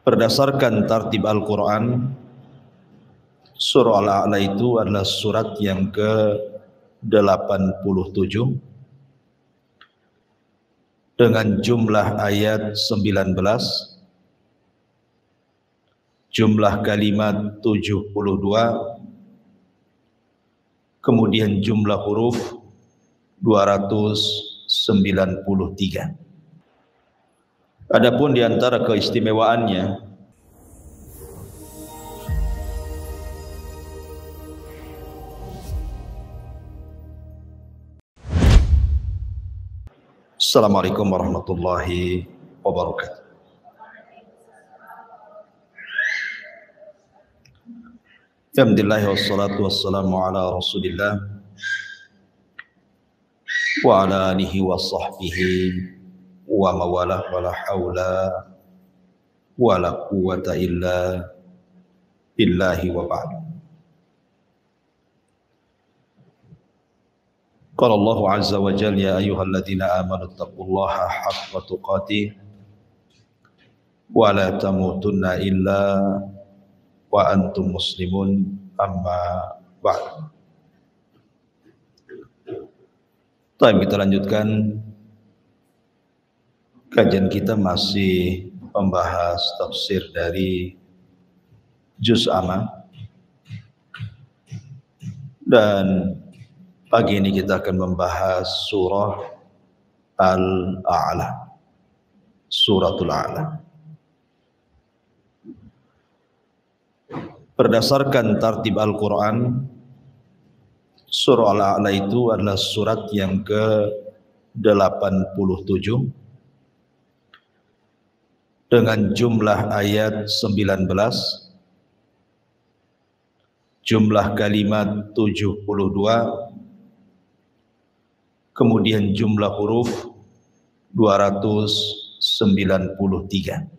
Berdasarkan tartib Al-Quran, surah Al-A'la itu adalah surat yang ke-87 dengan jumlah ayat 19, jumlah kalimat 72, kemudian jumlah huruf 293. Adapun di antara keistimewaannya, Assalamualaikum warahmatullahi wabarakatuh. Alhamdulillah wassalatu wassalamu ala Rasulillah wa ala alihi wa sahbihi wa mawalah wa la hawla wa la quwwata illa billahi wa ba'du. Qala Allah azza wa jalla ya ayyuhalladzina amanu taqullaha haqqa tuqatih wa la tamutunna illa wa antum muslimun, amma ba'du. Kita lanjutkan kajian kita, masih membahas tafsir dari Juz Amma, dan pagi ini kita akan membahas surah Al-A'la, suratul A'la. Berdasarkan tartib Al-Quran, surah Al-A'la itu adalah surat yang ke-87 dengan jumlah ayat 19, jumlah kalimat 72, kemudian jumlah huruf 293.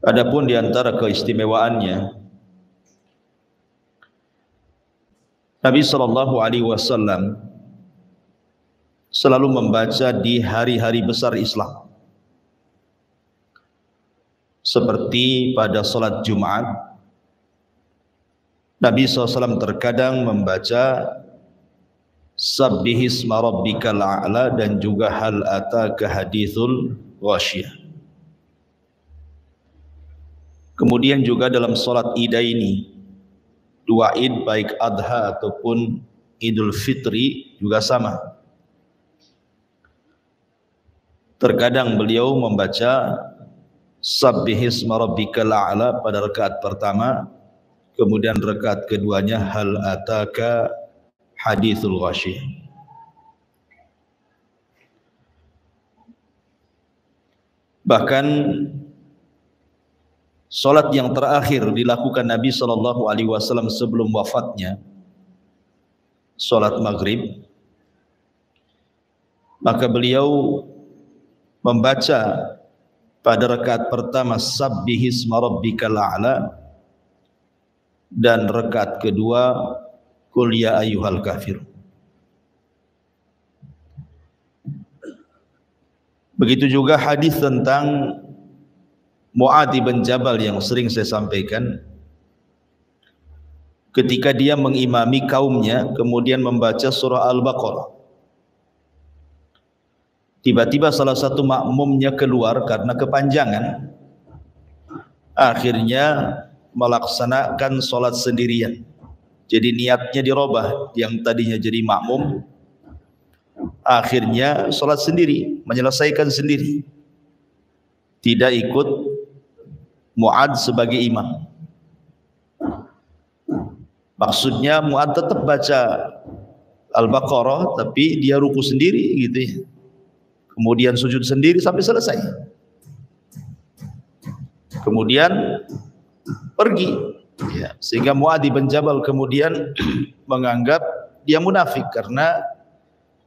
Adapun di antara keistimewaannya, Nabi SAW selalu membaca di hari-hari besar Islam, seperti pada salat Jumat. Nabi SAW terkadang membaca Sabbihisma rabbikal a'la dan juga hal ataka hadithul ghasyiyah. Kemudian juga dalam salat Idaini, dua Id baik Adha ataupun Idul Fitri juga sama. Terkadang beliau membaca Sabbihisma rabbikal a'la pada rakaat pertama, kemudian rakaat keduanya hal ataka hadithul ghasyiyah. Bahkan salat yang terakhir dilakukan Nabi SAW sebelum wafatnya, salat maghrib, maka beliau membaca pada rakaat pertama Sabbihisma rabbikal a'la, dan rakaat kedua Qul ya ayyuhal kafir. Begitu juga hadis tentang Mu'adz bin Jabal yang sering saya sampaikan, ketika dia mengimami kaumnya kemudian membaca surah Al-Baqarah, tiba-tiba salah satu makmumnya keluar karena kepanjangan, akhirnya melaksanakan sholat sendirian. Jadi niatnya dirubah, yang tadinya jadi makmum akhirnya sholat sendiri, menyelesaikan sendiri, tidak ikut Mu'adz sebagai imam. Maksudnya Mu'adz tetap baca Al-Baqarah, tapi dia ruku sendiri gitu ya, kemudian sujud sendiri sampai selesai, kemudian pergi ya. Sehingga Mu'adz bin Jabal kemudian menganggap dia munafik karena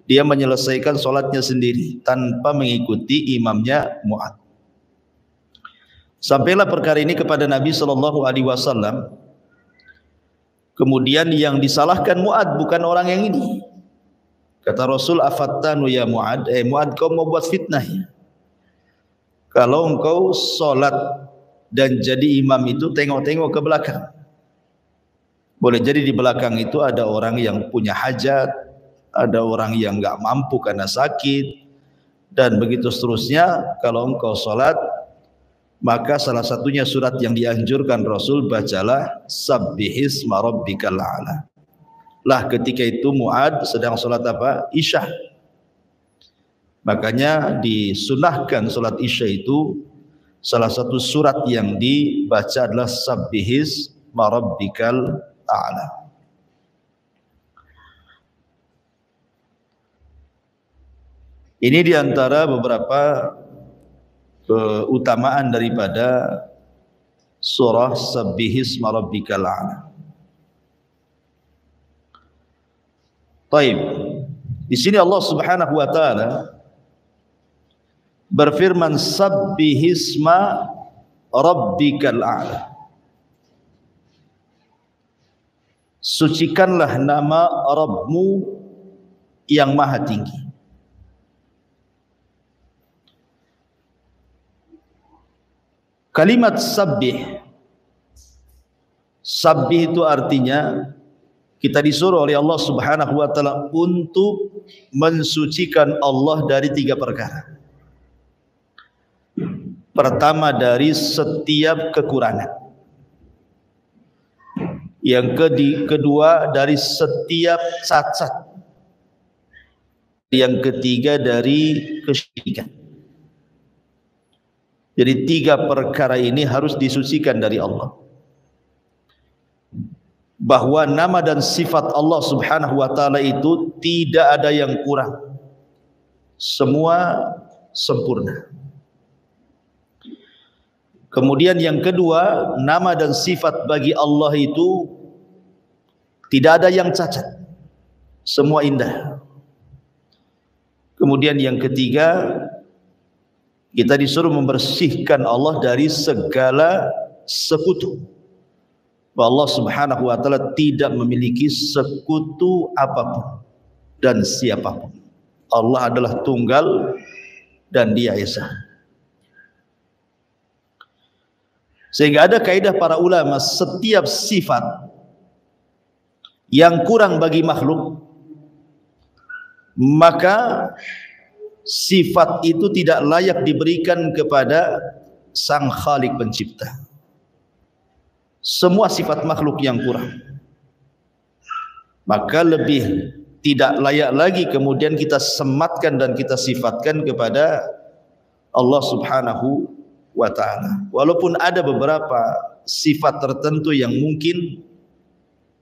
dia menyelesaikan sholatnya sendiri tanpa mengikuti imamnya Mu'adz. Sampailah perkara ini kepada Nabi SAW. Kemudian yang disalahkan Mu'adz bukan orang yang ini, Kata Rasul, afattanu ya Mu'ad, Mu'ad, kau mau buat fitnah ya? Kalau engkau solat dan jadi imam itu tengok-tengok ke belakang. Boleh jadi di belakang itu ada orang yang punya hajat, ada orang yang enggak mampu karena sakit, dan begitu seterusnya. Kalau engkau solat, maka salah satunya surat yang dianjurkan Rasul, bacalah sabbihisma rabbikal a'la. Lah ketika itu Mu'ad sedang solat apa? Isya. Makanya disunahkan solat Isya itu salah satu surat yang dibaca adalah sabbihisma rabbikal a'la. Ini diantara beberapa keutamaan daripada surah sabbihisma rabbikal a'la. Baik. Di sini Allah Subhanahu wa taala berfirman sabbihisma rabbikal a'la. Sucikanlah nama Rabbmu yang maha tinggi. Kalimat sabbih, sabbih itu artinya kita disuruh oleh Allah Subhanahu wa taala untuk mensucikan Allah dari 3 perkara. Pertama, dari setiap kekurangan. Yang kedua, dari setiap cacat. Yang ketiga, dari kesyirikan. Jadi 3 perkara ini harus disucikan dari Allah. Bahwa nama dan sifat Allah Subhanahu wa taala itu tidak ada yang kurang. Semua sempurna. Kemudian yang kedua, nama dan sifat bagi Allah itu tidak ada yang cacat. Semua indah. Kemudian yang ketiga, kita disuruh membersihkan Allah dari segala sekutu. Allah Subhanahu wa taala tidak memiliki sekutu apapun dan siapapun. Allah adalah tunggal dan Dia esa. Sehingga ada kaidah para ulama, setiap sifat yang kurang bagi makhluk, maka sifat itu tidak layak diberikan kepada Sang Khalik pencipta. Semua sifat makhluk yang kurang, maka lebih tidak layak lagi kemudian kita sematkan dan kita sifatkan kepada Allah Subhanahu wa ta'ala. Walaupun ada beberapa sifat tertentu yang mungkin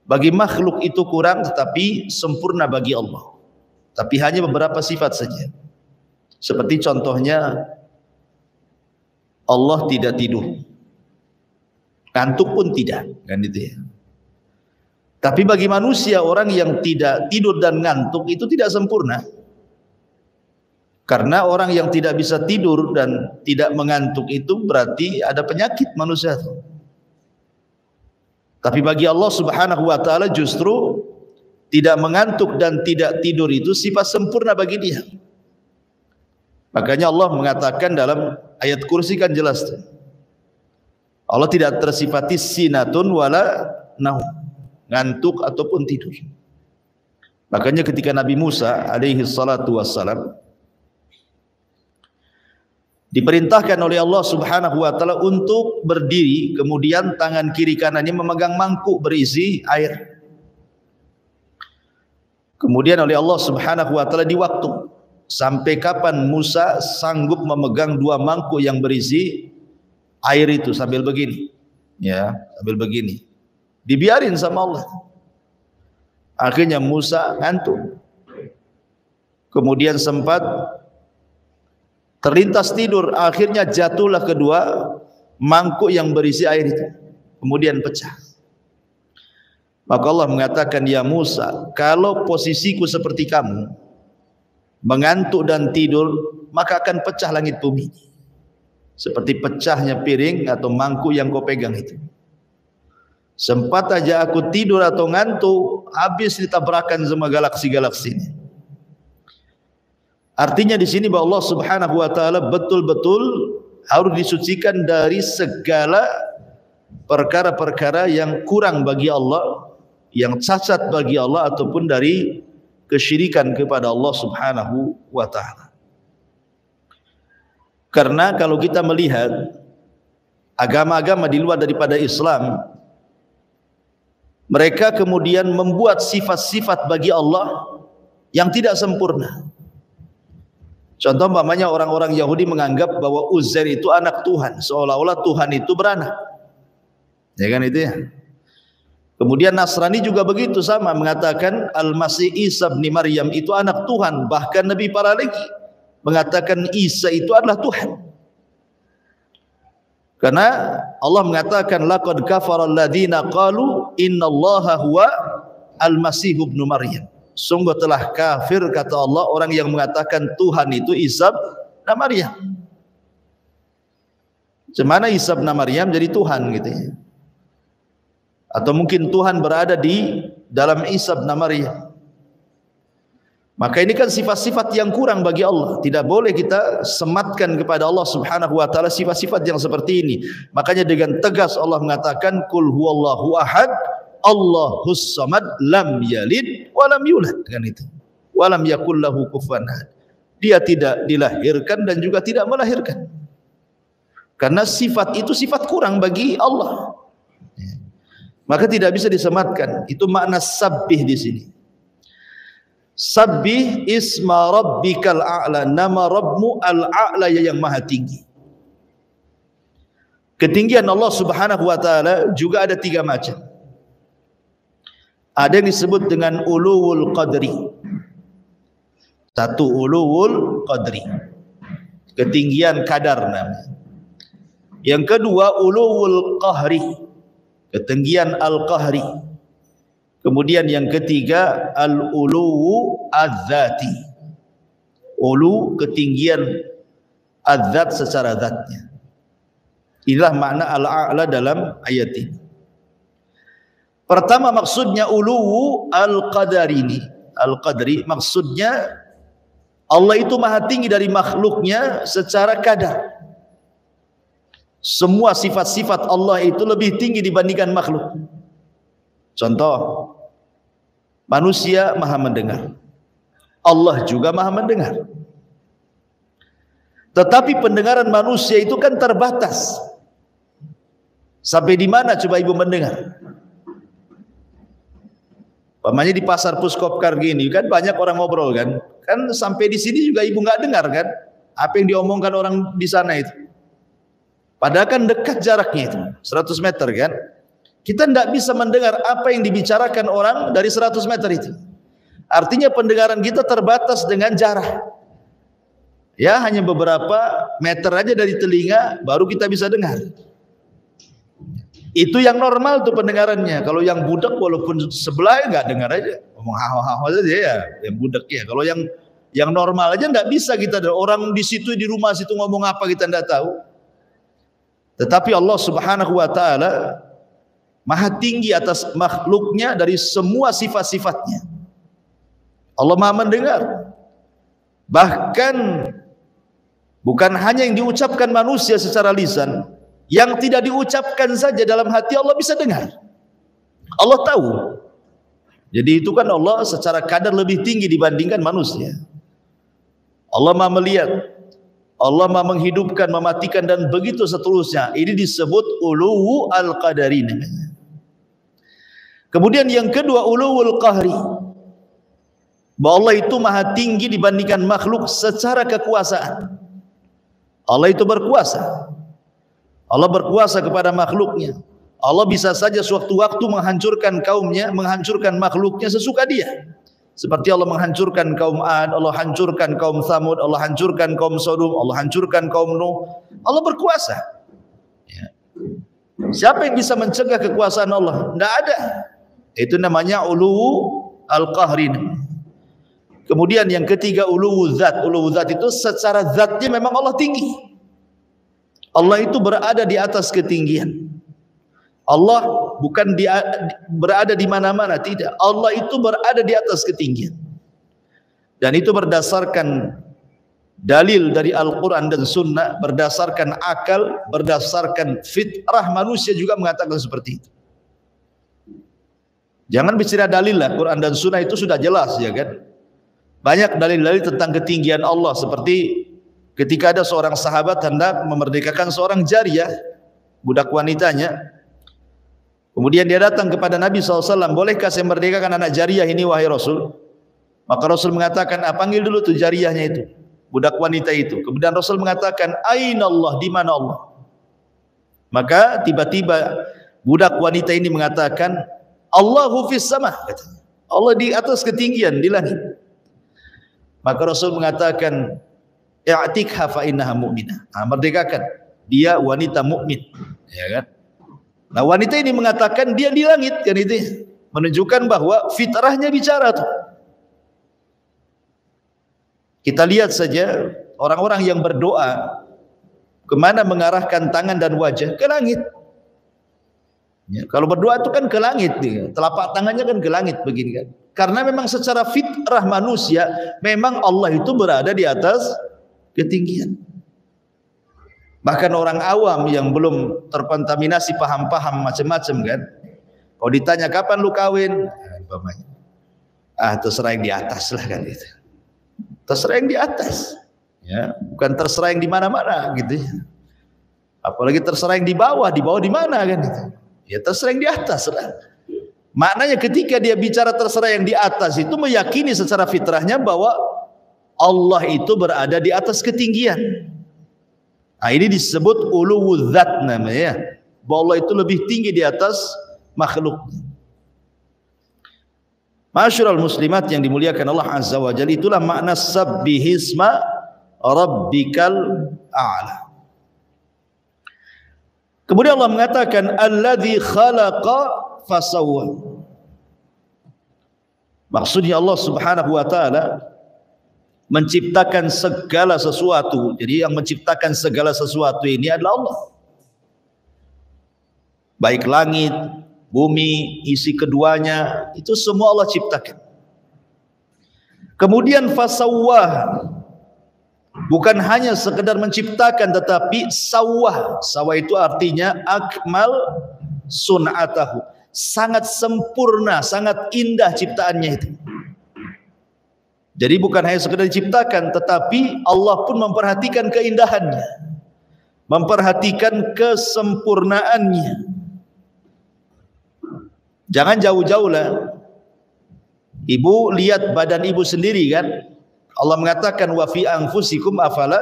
bagi makhluk itu kurang tetapi sempurna bagi Allah, tapi hanya beberapa sifat saja. Seperti contohnya Allah tidak tidur, ngantuk pun tidak, kan itu ya. Tapi bagi manusia, orang yang tidak tidur dan ngantuk itu tidak sempurna. Karena orang yang tidak bisa tidur dan tidak mengantuk itu berarti ada penyakit manusia. Tapi bagi Allah Subhanahu wa taala justru tidak mengantuk dan tidak tidur itu sifat sempurna bagi Dia. Makanya Allah mengatakan dalam ayat kursi kan jelas, Allah tidak tersifati sinatun wala naum, ngantuk ataupun tidur. Makanya ketika Nabi Musa alaihi salatu wassalam diperintahkan oleh Allah Subhanahu wa taala untuk berdiri, kemudian tangan kiri kanannya memegang mangkuk berisi air. Kemudian oleh Allah Subhanahu wa taala diwaktu sampai kapan Musa sanggup memegang 2 mangkuk yang berisi air itu sambil begini, ya, sambil begini. Dibiarin sama Allah. Akhirnya Musa ngantuk. Kemudian sempat terlintas tidur, akhirnya jatuhlah kedua mangkuk yang berisi air itu, kemudian pecah. Maka Allah mengatakan, ya Musa, kalau posisiku seperti kamu, mengantuk dan tidur, maka akan pecah langit bumi, seperti pecahnya piring atau mangkuk yang kau pegang itu. Sempat aja aku tidur atau ngantuk, habis ditabrakan semua galaksi-galaksi ini. Artinya di sini bahwa Allah Subhanahu wa taala betul-betul harus disucikan dari segala perkara-perkara yang kurang bagi Allah, yang cacat bagi Allah, ataupun dari kesyirikan kepada Allah Subhanahu wa taala. Karena kalau kita melihat agama-agama di luar daripada Islam, mereka kemudian membuat sifat-sifat bagi Allah yang tidak sempurna. Contoh umpamanya orang-orang Yahudi menganggap bahwa Uzair itu anak Tuhan, seolah-olah Tuhan itu beranak. Ya kan itu ya. Kemudian Nasrani juga begitu, sama mengatakan Al-Masih Isa bin Maryam itu anak Tuhan, bahkan lebih parah lagi mengatakan Isa itu adalah Tuhan. Karena Allah mengatakan laqad kafara alladziina qalu innallaha huwa al-masih ibnu Maryam. Sungguh telah kafir, kata Allah, orang yang mengatakan Tuhan itu Isa bin Maryam. Semana Isa bin Maryam jadi Tuhan gitu ya. Atau mungkin Tuhan berada di dalam Isa bin Maryam. Maka ini kan sifat-sifat yang kurang bagi Allah. Tidak boleh kita sematkan kepada Allah Subhanahu wa taala sifat-sifat yang seperti ini. Makanya dengan tegas Allah mengatakan qul huwallahu ahad, Allahus samad, lam yalid wa lam yulad, kan itu. Wa lam yakul lahu kufuwan ahad. Dia tidak dilahirkan dan juga tidak melahirkan. Karena sifat itu sifat kurang bagi Allah. Maka tidak bisa disematkan. Itu makna sabbih di sini. Sabbih isma rabbikal a'la, nama Rabbmu al-a'la, yang maha tinggi. Ketinggian Allah Subhanahu wa taala juga ada 3 macam. Ada yang disebut dengan uluwul qadri. Satu, uluwul qadri, ketinggian kadar namanya. Yang kedua, uluwul qahri, ketinggian al-qahri. Kemudian yang ketiga, al-uluwu az-zati, ulu, ketinggian az-zat, secara zatnya. Inilah makna al-a'la dalam ayat ini. Pertama maksudnya uluwu al-qadari ini. Al-qadri maksudnya Allah itu maha tinggi dari makhluknya secara kadar. Semua sifat-sifat Allah itu lebih tinggi dibandingkan makhluk. Contoh, manusia maha mendengar, Allah juga maha mendengar. Tetapi pendengaran manusia itu kan terbatas. Sampai di mana coba ibu mendengar? Pamannya di pasar Puskopkar gini kan banyak orang ngobrol kan. Kan sampai di sini juga ibu nggak dengar kan apa yang diomongkan orang di sana itu. Padahal kan dekat jaraknya itu 100 meter kan. Kita tidak bisa mendengar apa yang dibicarakan orang dari 100 meter itu. Artinya pendengaran kita terbatas dengan jarak. Ya, hanya beberapa meter aja dari telinga baru kita bisa dengar. Itu yang normal tuh pendengarannya. Kalau yang budak walaupun sebelah nggak dengar aja, ngomong hahaha aja ya, yang budak ya. Kalau yang normal aja nggak bisa kita. Orang di situ di rumah situ ngomong apa kita nggak tahu. Tetapi Allah Subhanahu wa taala maha tinggi atas makhluknya dari semua sifat-sifatnya. Allah maha mendengar. Bahkan bukan hanya yang diucapkan manusia secara lisan, yang tidak diucapkan saja dalam hati Allah bisa dengar. Allah tahu. Jadi itu kan Allah secara kadar lebih tinggi dibandingkan manusia. Allah maha melihat, Allah maha menghidupkan, mematikan, dan begitu seterusnya. Ini disebut uluwu al-qadari namanya. Kemudian yang kedua, uluwul qahri, bahwa Allah itu maha tinggi dibandingkan makhluk secara kekuasaan. Allah itu berkuasa. Allah berkuasa kepada makhluknya. Allah bisa saja sewaktu-waktu menghancurkan kaumnya, menghancurkan makhluknya sesuka dia. Seperti Allah menghancurkan kaum Ad, Allah hancurkan kaum Tsamud, Allah hancurkan kaum Sodom, Allah hancurkan kaum Nuh. Allah berkuasa. Ya. Siapa yang bisa mencegah kekuasaan Allah? Tidak ada. Itu namanya uluwu al-qahri. Kemudian yang ketiga, uluwu zat. Uluwu zat itu secara zatnya memang Allah tinggi. Allah itu berada di atas ketinggian. Allah bukan berada di mana-mana, tidak. Allah itu berada di atas ketinggian. Dan itu berdasarkan dalil dari Al-Quran dan Sunnah, berdasarkan akal, berdasarkan fitrah manusia juga mengatakan seperti itu. Jangan bicara dalil lah, Quran dan Sunnah itu sudah jelas ya kan. Banyak dalil-dalil tentang ketinggian Allah, seperti ketika ada seorang sahabat hendak memerdekakan seorang jariyah, budak wanitanya. Kemudian dia datang kepada Nabi SAW, bolehkah saya merdekakan anak jariyah ini wahai Rasul? Maka Rasul mengatakan, panggil dulu tuh jariyahnya itu, budak wanita itu. Kemudian Rasul mengatakan, Aina Allah, di mana Allah? Maka tiba-tiba budak wanita ini mengatakan, Allahu fis sama, katanya. Allah di atas ketinggian, di langit. Maka Rasul mengatakan, i'tikha fa innaha mu'minah. Merdekakan, dia wanita mukmin, ya kan? Nah, wanita ini mengatakan dia di langit, kan itu menunjukkan bahwa fitrahnya bicara tuh. Kita lihat saja orang-orang yang berdoa kemana mengarahkan tangan dan wajah? Ke langit. Ya, kalau berdoa itu kan ke langit, telapak tangannya kan ke langit begini kan. Karena memang secara fitrah manusia, memang Allah itu berada di atas ketinggian. Bahkan orang awam yang belum terkontaminasi paham-paham macam-macam kan, kalau ditanya kapan lu kawin, terserah yang di atas lah kan itu. Terserah yang di atas, ya, bukan terserah yang di mana-mana gitu. Apalagi terserah yang di bawah di mana kan itu. Ya terserah yang di atas lah. Maknanya ketika dia bicara terserah yang di atas itu meyakini secara fitrahnya bahwa Allah itu berada di atas ketinggian. Nah, ini disebut uluwul dzat namanya, bahwa Allah itu lebih tinggi di atas makhluk. Masyarul muslimat yang dimuliakan Allah Azza wa Jalla, itulah makna sabbihisma rabbikal a'la. Kemudian Allah mengatakan alladzi khalaqa fasawwa. Maksudnya Allah Subhanahu wa taala menciptakan segala sesuatu. Jadi yang menciptakan segala sesuatu ini adalah Allah. Baik langit, bumi, isi keduanya, itu semua Allah ciptakan. Kemudian fasawwah, bukan hanya sekedar menciptakan, tetapi sawah. Sawah itu artinya akmal sun'atahu, sangat sempurna, sangat indah ciptaannya itu. Jadi bukan hanya sekedar diciptakan, tetapi Allah pun memperhatikan keindahannya, memperhatikan kesempurnaannya. Jangan jauh-jauh lah. Ibu lihat badan ibu sendiri kan. Allah mengatakan wa fi anfusikum afala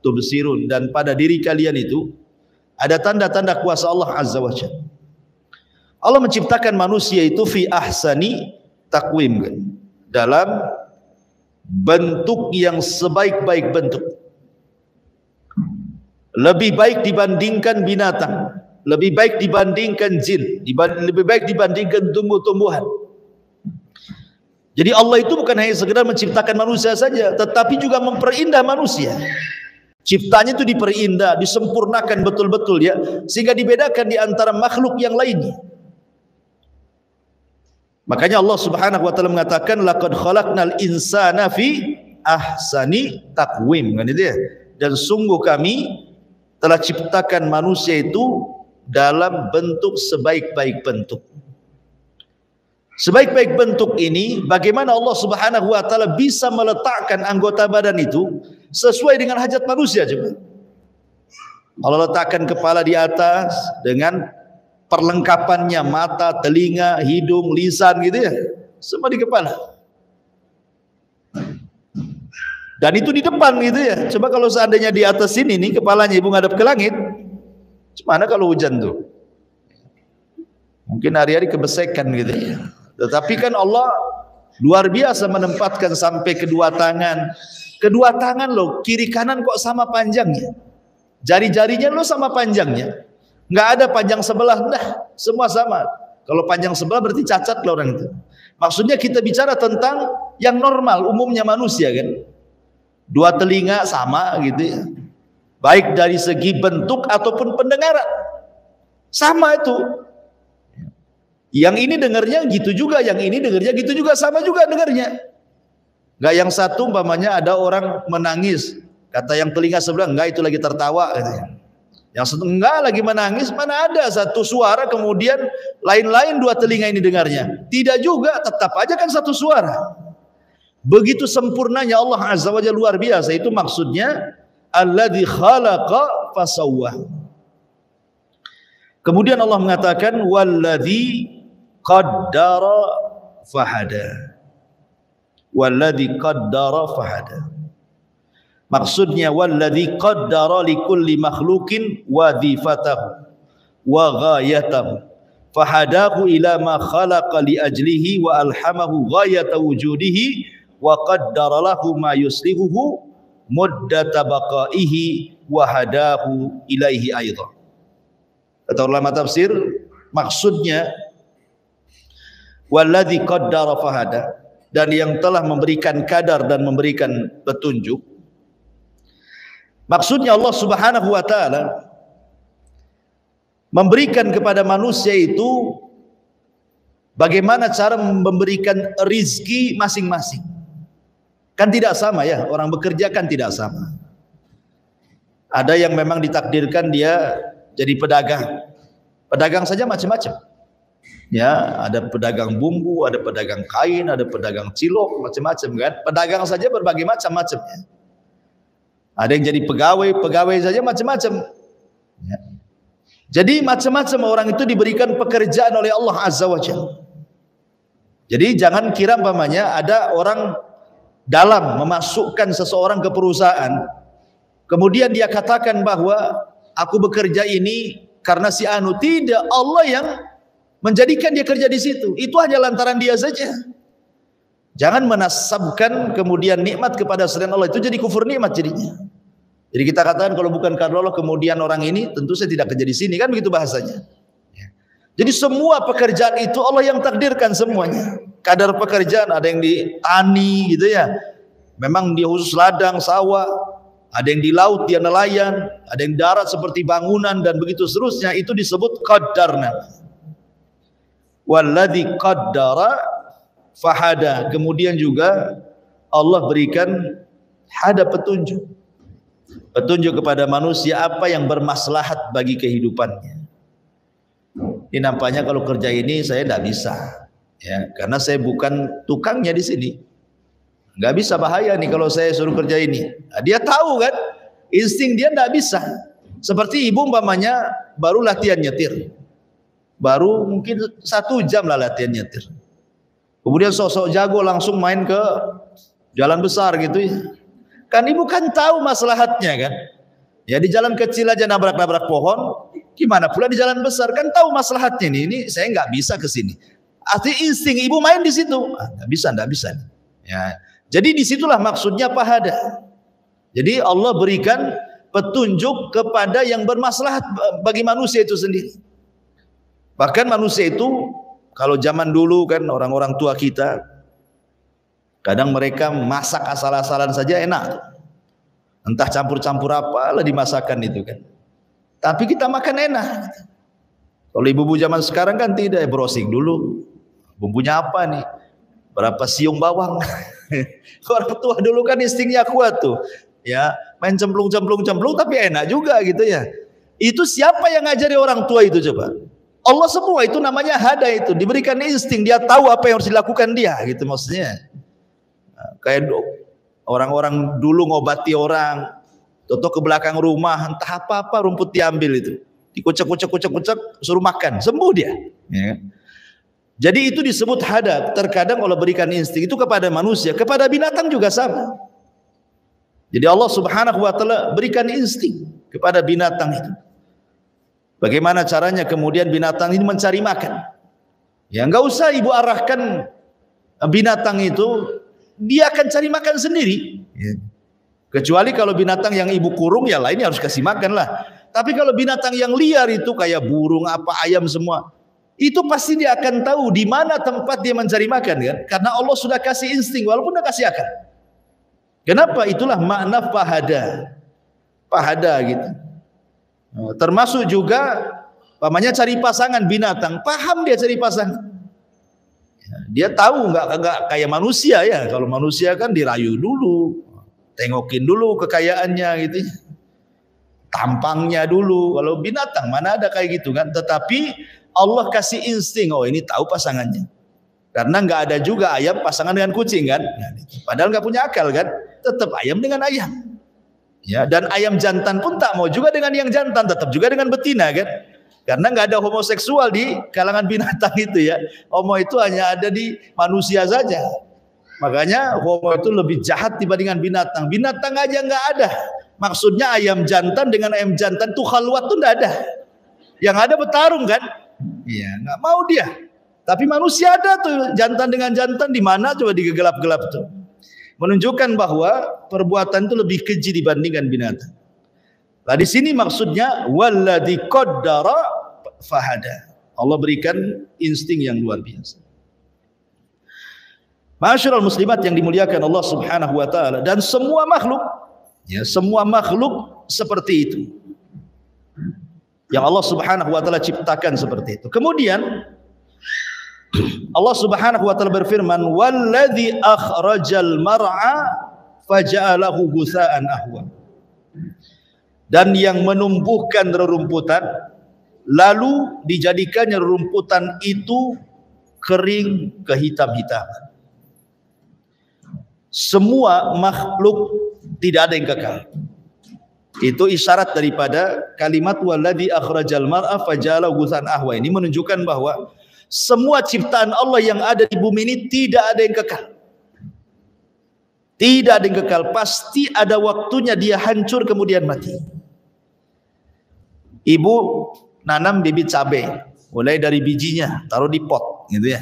tubsirun, dan pada diri kalian itu ada tanda-tanda kuasa Allah Azza wa Jalla. Allah menciptakan manusia itu fi ahsani takwim kan, dalam bentuk yang sebaik-baik bentuk, lebih baik dibandingkan binatang, lebih baik dibandingkan jin, lebih baik dibandingkan tumbuh-tumbuhan. Jadi Allah itu bukan hanya sekedar menciptakan manusia saja, tetapi juga memperindah manusia. Ciptanya itu diperindah, disempurnakan betul-betul ya, sehingga dibedakan di antara makhluk yang lainnya. Makanya Allah Subhanahu wa taala mengatakan laqad khalaqnal insana fi ahsani taqwim, kan itu ya. Dan sungguh kami telah ciptakan manusia itu dalam bentuk sebaik-baik bentuk. Sebaik-baik bentuk ini, bagaimana Allah Subhanahu wa taala bisa meletakkan anggota badan itu sesuai dengan hajat manusia coba. Allah letakkan kepala di atas dengan perlengkapannya, mata, telinga, hidung, lisan gitu ya, semua di kepala. Dan itu di depan gitu ya. Coba kalau seandainya di atas sini nih kepalanya ibu ngadap ke langit, gimana kalau hujan tuh? Mungkin hari-hari kebesekan gitu ya. Tetapi kan Allah luar biasa menempatkan sampai kedua tangan. Kedua tangan loh, kiri kanan kok sama panjangnya. Jari-jarinya loh sama panjangnya. Nggak ada panjang sebelah, nah semua sama. Kalau panjang sebelah berarti cacat lah orang itu. Maksudnya kita bicara tentang yang normal, umumnya manusia kan. Dua telinga sama gitu ya. Baik dari segi bentuk ataupun pendengaran. Sama itu. Yang ini dengarnya gitu juga, yang ini dengarnya gitu juga, sama juga dengarnya. Enggak yang satu umpamanya ada orang menangis, kata yang telinga sebelah, enggak itu lagi tertawa katanya. Yang satu enggak lagi menangis, mana ada satu suara kemudian lain-lain dua telinga ini dengarnya. Tidak juga, tetap aja kan satu suara. Begitu sempurnanya Allah Azza wa Jalla, luar biasa. Itu maksudnya alladzi khalaqa fasawwa. Kemudian Allah mengatakan walladzi qaddara fahada. Walladzi qaddara fahada. Maksudnya walladzi qaddara likulli makhluqin wadhifatahu wa ghayatahu fahadahu ila ma khalaqa li ajlihi wa alhamahu ghayata wujudihi wa qaddara lahu ma yuslihuhu muddata baqaihi wa hadahu ilaihi aidan. Kata ulama tafsir, maksudnya walladzi qaddara fahada, dan yang telah memberikan kadar dan memberikan petunjuk. Maksudnya Allah Subhanahu wa taala memberikan kepada manusia itu bagaimana cara memberikan rizki masing-masing. Kan tidak sama ya, orang bekerja kan tidak sama. Ada yang memang ditakdirkan dia jadi pedagang. Pedagang saja macam-macam. Ya, ada pedagang bumbu, ada pedagang kain, ada pedagang cilok, macam-macam kan. Pedagang saja berbagai macam-macam ya. Ada yang jadi pegawai saja macam-macam. Ya. Jadi macam-macam orang itu diberikan pekerjaan oleh Allah Azza wa Jalla. Jadi jangan kira umpamanya ada orang dalam memasukkan seseorang ke perusahaan, kemudian dia katakan bahwa aku bekerja ini karena si anu. Tidak, Allah yang menjadikan dia kerja di situ. Itu hanya lantaran dia saja. Jangan menasabkan kemudian nikmat kepada selain Allah, itu jadi kufur nikmat jadinya. Jadi kita katakan kalau bukan karena Allah kemudian orang ini tentu saya tidak kerja di sini, kan begitu bahasanya. Jadi semua pekerjaan itu Allah yang takdirkan semuanya. Kadar pekerjaan, ada yang di tani gitu ya, memang dia khusus ladang, sawah. Ada yang di laut, dia nelayan. Ada yang darat seperti bangunan dan begitu seterusnya. Itu disebut qaddarna. Walladzi qaddara fahada. Kemudian juga Allah berikan hada petunjuk. Petunjuk kepada manusia apa yang bermaslahat bagi kehidupannya. Ini nampaknya kalau kerja ini saya tidak bisa, ya, karena saya bukan tukangnya di sini. Nggak bisa, bahaya nih kalau saya suruh kerja ini. Nah, dia tahu kan, insting dia nggak bisa. Seperti ibu umpamanya baru latihan nyetir, baru mungkin 1 jam lah latihan nyetir. Kemudian sosok jago langsung main ke jalan besar gitu ya. Kan ibu kan tahu maslahatnya kan. Ya di jalan kecil aja nabrak-nabrak pohon, gimana pula di jalan besar, kan tahu maslahatnya nih. Ini saya nggak bisa ke sini. Arti insting ibu main di situ. Nggak bisa. Ya. Jadi disitulah maksudnya fahada. Jadi Allah berikan petunjuk kepada yang bermaslahat bagi manusia itu sendiri. Bahkan manusia itu kalau zaman dulu kan orang-orang tua kita, kadang mereka masak asal-asalan saja enak. Entah campur-campur apalah dimasakan itu kan. Tapi kita makan enak. Kalau ibu-ibu zaman sekarang kan tidak, browsing dulu. Bumbunya apa nih? Berapa siung bawang? Orang tua dulu kan instingnya kuat tuh. Ya, main cemplung tapi enak juga gitu ya. Itu siapa yang ngajari orang tua itu coba? Allah semua, itu namanya hada, itu diberikan insting, dia tahu apa yang harus dilakukan dia gitu maksudnya. Nah, kayak orang-orang dulu ngobati orang, toto ke belakang rumah, entah apa-apa rumput diambil itu, dikucek-kucek suruh makan, sembuh dia. Ya. Jadi itu disebut hada. Terkadang Allah berikan insting itu kepada manusia, kepada binatang juga sama. Jadi Allah Subhanahu wa taala berikan insting kepada binatang itu. Bagaimana caranya kemudian binatang ini mencari makan? Ya enggak usah ibu arahkan binatang itu, dia akan cari makan sendiri. Ya. Kecuali kalau binatang yang ibu kurung, ya lainnya harus kasih makan lah. Tapi kalau binatang yang liar itu kayak burung, apa ayam semua, itu pasti dia akan tahu di mana tempat dia mencari makan kan? Karena Allah sudah kasih insting walaupun dia kasih akal. Kenapa? Itulah makna fahada. Fahada gitu. Termasuk juga pamannya cari pasangan binatang, paham dia cari pasangan. Dia tahu nggak kayak manusia ya. Kalau manusia kan dirayu dulu, tengokin dulu kekayaannya gitu, tampangnya dulu. Kalau binatang mana ada kayak gitu kan. Tetapi Allah kasih insting, oh ini tahu pasangannya. Karena nggak ada juga ayam pasangan dengan kucing kan. Padahal nggak punya akal kan. Tetap ayam dengan ayam. Ya, dan ayam jantan pun tak mau juga dengan yang jantan, tetap juga dengan betina kan. Karena nggak ada homoseksual di kalangan binatang itu ya. Homo itu hanya ada di manusia saja. Makanya homo itu lebih jahat dibandingkan binatang. Binatang aja nggak ada. Maksudnya ayam jantan dengan ayam jantan tuh khalwat tuh nggak ada. Yang ada bertarung kan? Iya, nggak mau dia. Tapi manusia ada tuh jantan dengan jantan, di mana coba digelap-gelap tuh. Menunjukkan bahwa perbuatan itu lebih keji dibandingkan binatang. Nah di sini maksudnya walladzi qaddara fahada. Allah berikan insting yang luar biasa. Ma'asyiral muslimat yang dimuliakan Allah Subhanahu wa taala, dan semua makhluk, ya semua makhluk seperti itu. Yang Allah Subhanahu wa taala ciptakan seperti itu. Kemudian Allah Subhanahu wa taala berfirman, "Walladzi akhrajal mar'a faja'alahu ghusaa'an ahwa." Dan yang menumbuhkan rerumputan lalu dijadikannya rerumputan itu kering kehitam-hitaman. Semua makhluk tidak ada yang kekal. Itu isyarat daripada kalimat walladzi akhrajal mar'a faja'alahu ghusaa'an ahwa. Ini menunjukkan bahwa semua ciptaan Allah yang ada di bumi ini tidak ada yang kekal. Tidak ada yang kekal, pasti ada waktunya dia hancur kemudian mati. Ibu nanam bibit cabai, mulai dari bijinya taruh di pot gitu ya.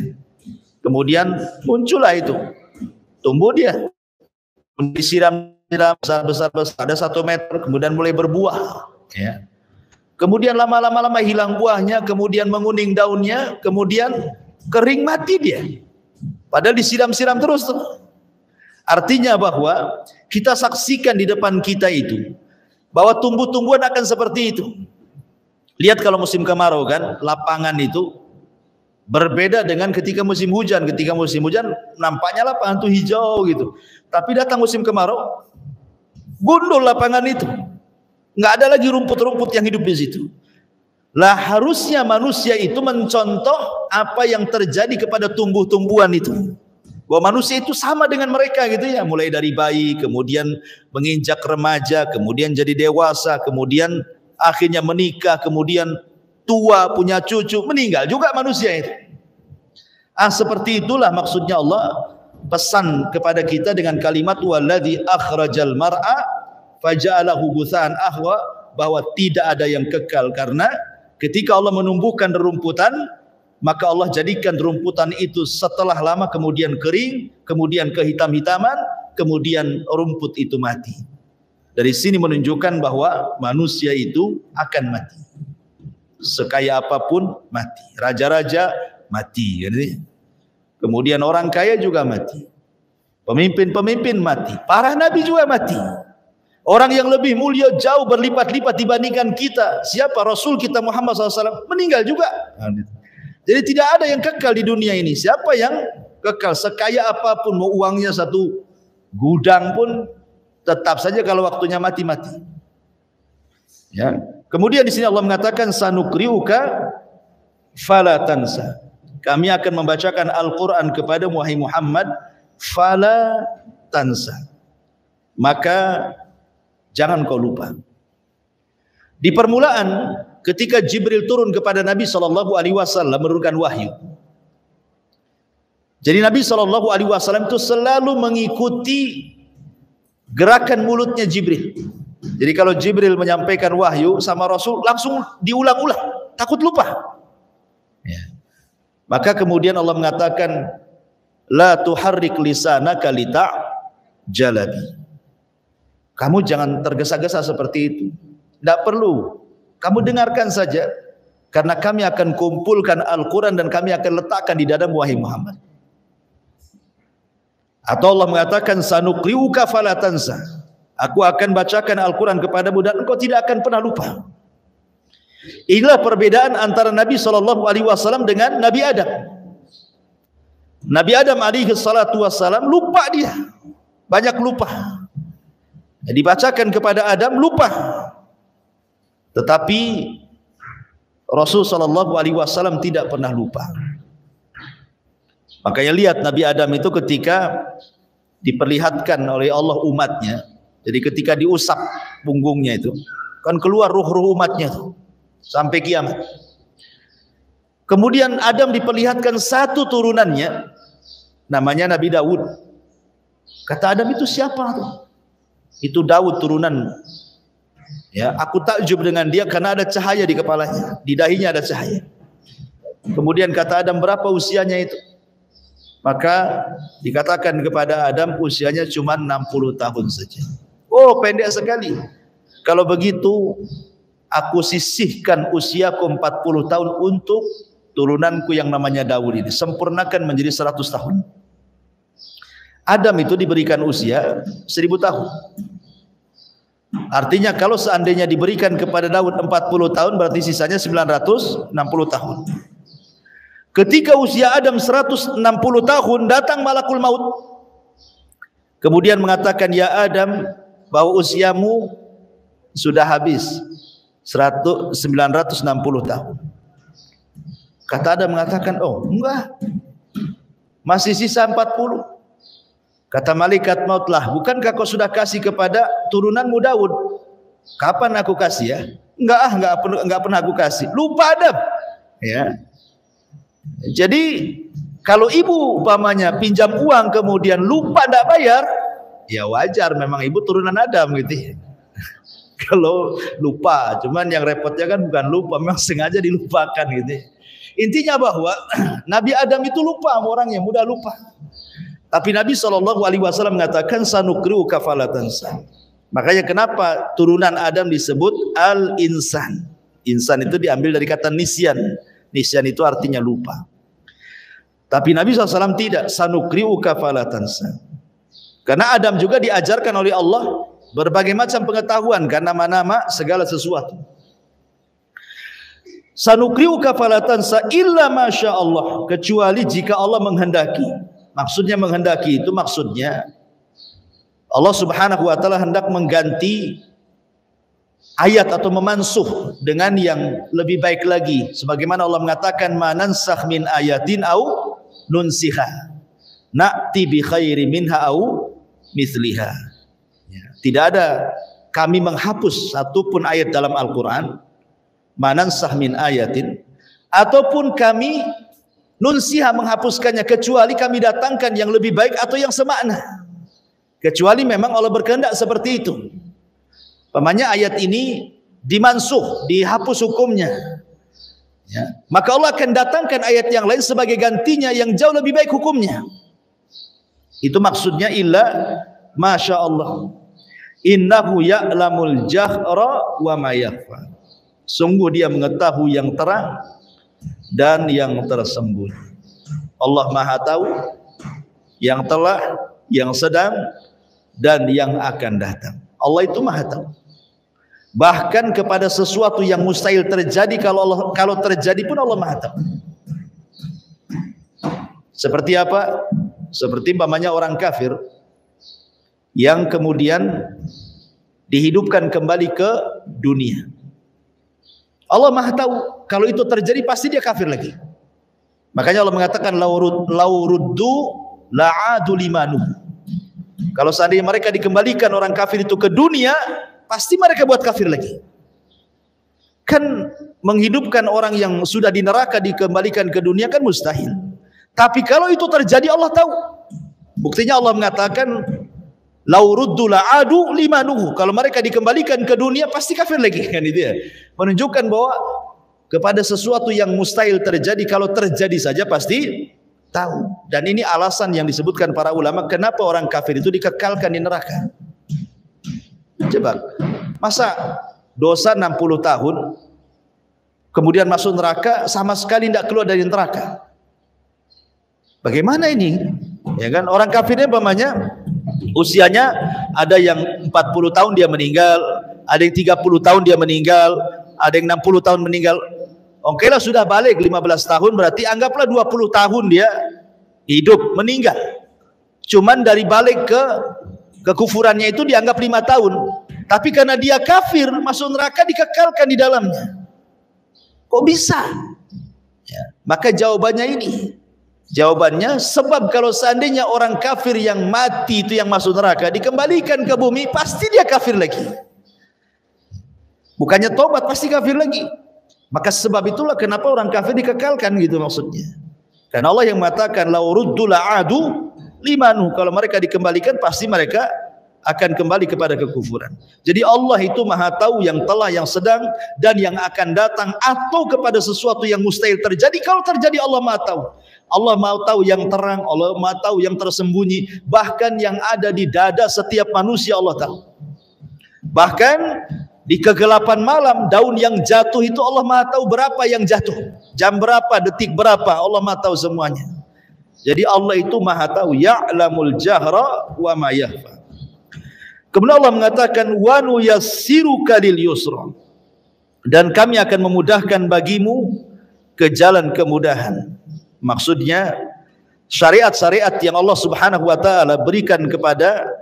Kemudian muncullah itu. Tumbuh dia. Disiram besar ada 1 meter, kemudian mulai berbuah ya. Kemudian lama-lama hilang buahnya, kemudian menguning daunnya, kemudian kering mati dia. Padahal disiram-siram terus tuh. Artinya bahwa kita saksikan di depan kita itu bahwa tumbuh-tumbuhan akan seperti itu. Lihat kalau musim kemarau kan, lapangan itu berbeda dengan ketika musim hujan. Ketika musim hujan nampaknya lapangan itu hijau gitu. Tapi datang musim kemarau, gundul lapangan itu. Nggak ada lagi rumput-rumput yang hidup di situ. Lah harusnya manusia itu mencontoh apa yang terjadi kepada tumbuh-tumbuhan itu. Bahwa manusia itu sama dengan mereka gitu ya. Mulai dari bayi, kemudian menginjak remaja, kemudian jadi dewasa, kemudian akhirnya menikah, kemudian tua, punya cucu, meninggal juga manusia itu. Seperti itulah maksudnya Allah pesan kepada kita dengan kalimat walladzi akhrajal mar'a faja'alahu ghusaa'an ahwa, bahwa tidak ada yang kekal. Karena ketika Allah menumbuhkan rerumputan, maka Allah jadikan rerumputan itu setelah lama kemudian kering, kemudian kehitam-hitaman, kemudian rumput itu mati. Dari sini menunjukkan bahwa manusia itu akan mati. Sekaya apapun mati. Raja-raja mati. Kemudian orang kaya juga mati. Pemimpin-pemimpin mati. Para nabi juga mati. Orang yang lebih mulia jauh berlipat-lipat dibandingkan kita, siapa? Rasul kita Muhammad SAW meninggal juga. Jadi tidak ada yang kekal di dunia ini. Siapa yang kekal? Sekaya apapun, mau uangnya 1 gudang pun tetap saja kalau waktunya mati-mati. Ya. Kemudian di sini Allah mengatakan sanukriuka fala tansa. Kami akan membacakan Al-Qur'an kepada wahai Muhammad, fala tansa. Maka jangan kau lupa. Di permulaan ketika Jibril turun kepada Nabi SAW menurunkan wahyu. Jadi Nabi SAW itu selalu mengikuti gerakan mulutnya Jibril. Jadi kalau Jibril menyampaikan wahyu sama Rasul langsung diulang-ulang, takut lupa. Ya. Maka kemudian Allah mengatakan la tuharrik lisanaka lita'jalabi. Kamu jangan tergesa-gesa seperti itu. Tidak perlu. Kamu dengarkan saja. Karena kami akan kumpulkan Al-Quran dan kami akan letakkan di dada wahai Muhammad. Atau Allah mengatakan sanukriuka fala tansa. Aku akan bacakan Al-Quran kepadamu dan engkau tidak akan pernah lupa. Inilah perbedaan antara Nabi SAW dengan Nabi Adam. Nabi Adam alaihi salatu wassalam lupa dia. Banyak lupa. Dibacakan kepada Adam lupa. Tetapi Rasul sallallahu alaihi wasallam tidak pernah lupa. Makanya lihat Nabi Adam itu ketika diperlihatkan oleh Allah umatnya. Jadi ketika diusap punggungnya itu kan keluar ruh-ruh umatnya tuh, sampai kiamat. Kemudian Adam diperlihatkan satu turunannya namanya Nabi Daud. Kata Adam, itu siapa tuh? Itu Daud turunan. Ya, aku takjub dengan dia karena ada cahaya di kepalanya, di dahinya ada cahaya. Kemudian kata Adam, berapa usianya itu? Maka dikatakan kepada Adam usianya cuma 60 tahun saja. Oh, pendek sekali. Kalau begitu aku sisihkan usiaku 40 tahun untuk turunanku yang namanya Daud ini, sempurnakan menjadi 100 tahun. Adam itu diberikan usia 1000 tahun. Artinya kalau seandainya diberikan kepada Daud 40 tahun, berarti sisanya 960 tahun. Ketika usia Adam 160 tahun, datang malakul maut. Kemudian mengatakan, ya Adam, bahwa usiamu sudah habis 960 tahun. Kata Adam mengatakan, oh enggak, masih sisa 40. Kata malaikat maut, lah bukankah kau sudah kasih kepada turunanmu Daud? Kapan aku kasih ya? Enggak pernah aku kasih. Lupa Adam. Ya. Jadi kalau ibu umpamanya pinjam uang kemudian lupa tidak bayar, ya wajar, memang ibu turunan Adam gitu. Kalau lupa, cuman yang repotnya kan bukan lupa, memang sengaja dilupakan gitu. Intinya bahwa Nabi Adam itu lupa, orangnya mudah lupa. Tapi Nabi SAW mengatakan sanukri'uka fala tansa. Makanya kenapa turunan Adam disebut al-insan. Insan itu diambil dari kata nisyan. Nisyan itu artinya lupa. Tapi Nabi SAW tidak, sanukri'uka fala tansa. Karena Adam juga diajarkan oleh Allah berbagai macam pengetahuan, kan, nama-nama segala sesuatu. Sanukri'uka fala tansa illa masya Allah, kecuali jika Allah menghendaki. Maksudnya menghendaki itu maksudnya Allah Subhanahu wa taala hendak mengganti ayat atau memansuh dengan yang lebih baik lagi, sebagaimana Allah mengatakan manansakh min ayatin au nunsiha na'ti bi khairi minha au mithliha. Tidak ada kami menghapus satupun ayat dalam Al-Quran, manansakh min ayatin, ataupun kami nunsiha menghapuskannya, kecuali kami datangkan yang lebih baik atau yang semakna. Kecuali memang Allah berkehendak seperti itu. Pamannya ayat ini dimansuh, dihapus hukumnya. Ya. Maka Allah akan datangkan ayat yang lain sebagai gantinya yang jauh lebih baik hukumnya. Itu maksudnya illa masya Allah. Innahu ya'lamul jahra wa ma yakhfa. Sungguh dia mengetahui yang terang dan yang tersembunyi. Allah Maha tahu yang telah, yang sedang, dan yang akan datang. Allah itu Maha tahu. Bahkan kepada sesuatu yang mustahil terjadi, kalau terjadi pun Allah Maha tahu. Seperti apa? Seperti umpamanya orang kafir yang kemudian dihidupkan kembali ke dunia. Allah Maha tahu kalau itu terjadi pasti dia kafir lagi. Makanya Allah mengatakan lauruddu la'adu limanu. Kalau seandainya mereka dikembalikan orang kafir itu ke dunia, pasti mereka buat kafir lagi. Kan menghidupkan orang yang sudah di neraka dikembalikan ke dunia kan mustahil. Tapi kalau itu terjadi Allah tahu. Buktinya Allah mengatakan lauruddu la'adu limanuhu. Kalau mereka dikembalikan ke dunia pasti kafir lagi, kan itu ya. Menunjukkan bahwa kepada sesuatu yang mustahil terjadi, kalau terjadi saja pasti tahu. Dan ini alasan yang disebutkan para ulama kenapa orang kafir itu dikekalkan di neraka. Coba, masa dosa 60 tahun kemudian masuk neraka sama sekali tidak keluar dari neraka? Bagaimana ini? Ya kan, orang kafirnya umpamanya usianya ada yang 40 tahun dia meninggal, ada yang 30 tahun dia meninggal, ada yang 60 tahun meninggal. Oke lah, sudah balik 15 tahun, berarti anggaplah 20 tahun dia hidup, meninggal. Cuman dari balik ke kekufurannya itu dianggap 5 tahun. Tapi karena dia kafir, masuk neraka dikekalkan di dalamnya. Kok bisa? Ya, maka jawabannya ini. Jawabannya, sebab kalau seandainya orang kafir yang mati itu yang masuk neraka dikembalikan ke bumi, pasti dia kafir lagi. Bukannya tobat, pasti kafir lagi. Maka sebab itulah kenapa orang kafir dikekalkan gitu maksudnya. Dan Allah yang mengatakan la uruddu la'adu limanu, kalau mereka dikembalikan pasti mereka akan kembali kepada kekufuran. Jadi Allah itu Maha tahu yang telah, yang sedang dan yang akan datang, atau kepada sesuatu yang mustahil terjadi. Kalau terjadi Allah Maha tahu. Allah Maha tahu yang terang, Allah Maha tahu yang tersembunyi, bahkan yang ada di dada setiap manusia Allah tahu. Bahkan di kegelapan malam, daun yang jatuh itu Allah Maha tahu berapa yang jatuh, jam berapa, detik berapa, Allah Maha tahu semuanya. Jadi Allah itu Maha tahu, ya'lamul jahra wa ma yakhfa. Kemudian Allah mengatakan wa nuyassiruka lil yusra, dan kami akan memudahkan bagimu ke jalan kemudahan. Maksudnya syariat-syariat yang Allah Subhanahu wa taala berikan kepada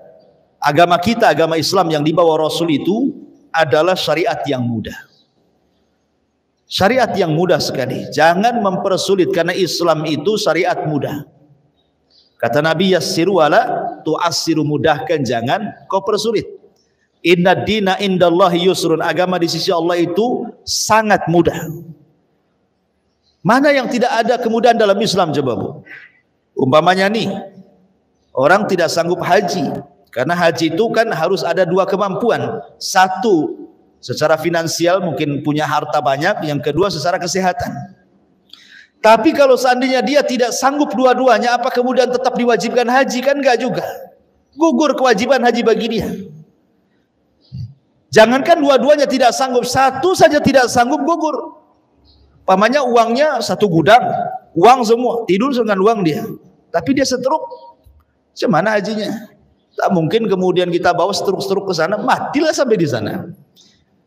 agama kita, agama Islam yang dibawa Rasul itu adalah syariat yang mudah. Syariat yang mudah sekali. Jangan mempersulit, karena Islam itu syariat mudah. Kata Nabi, yassiru wala tu'assiru, mudahkan, jangan kau persulit. Inna dina indallahi yusrun, agama di sisi Allah itu sangat mudah. Mana yang tidak ada kemudahan dalam Islam, coba Bu? Umpamanya nih, orang tidak sanggup haji, karena haji itu kan harus ada 2 kemampuan. Satu, secara finansial mungkin punya harta banyak, yang kedua secara kesehatan. Tapi kalau seandainya dia tidak sanggup dua-duanya, apa kemudian tetap diwajibkan haji? Kan enggak juga. Gugur kewajiban haji bagi dia. Jangankan dua-duanya tidak sanggup, satu saja tidak sanggup, gugur. Pamannya uangnya 1 gudang, uang semua, tidur dengan uang dia. Tapi dia setruk, gimana hajinya? Tak mungkin kemudian kita bawa setruk-setruk ke sana, matilah sampai di sana.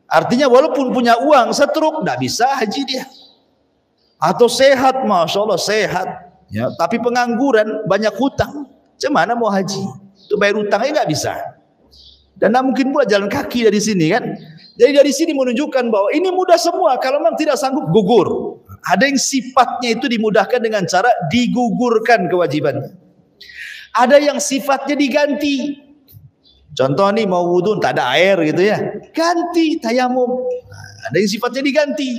Artinya walaupun punya uang, setruk, tidak bisa haji dia. Atau sehat, Masya Allah sehat, ya, tapi pengangguran, banyak hutang, gimana mau haji? Itu bayar hutangnya nggak bisa. Dan tidak mungkin pula jalan kaki dari sini kan. Jadi dari sini menunjukkan bahwa ini mudah semua. Kalau memang tidak sanggup, gugur. Ada yang sifatnya itu dimudahkan dengan cara digugurkan kewajibannya. Ada yang sifatnya diganti. Contoh nih, mau wudhu tak ada air gitu ya, ganti tayamum. Ada yang sifatnya diganti.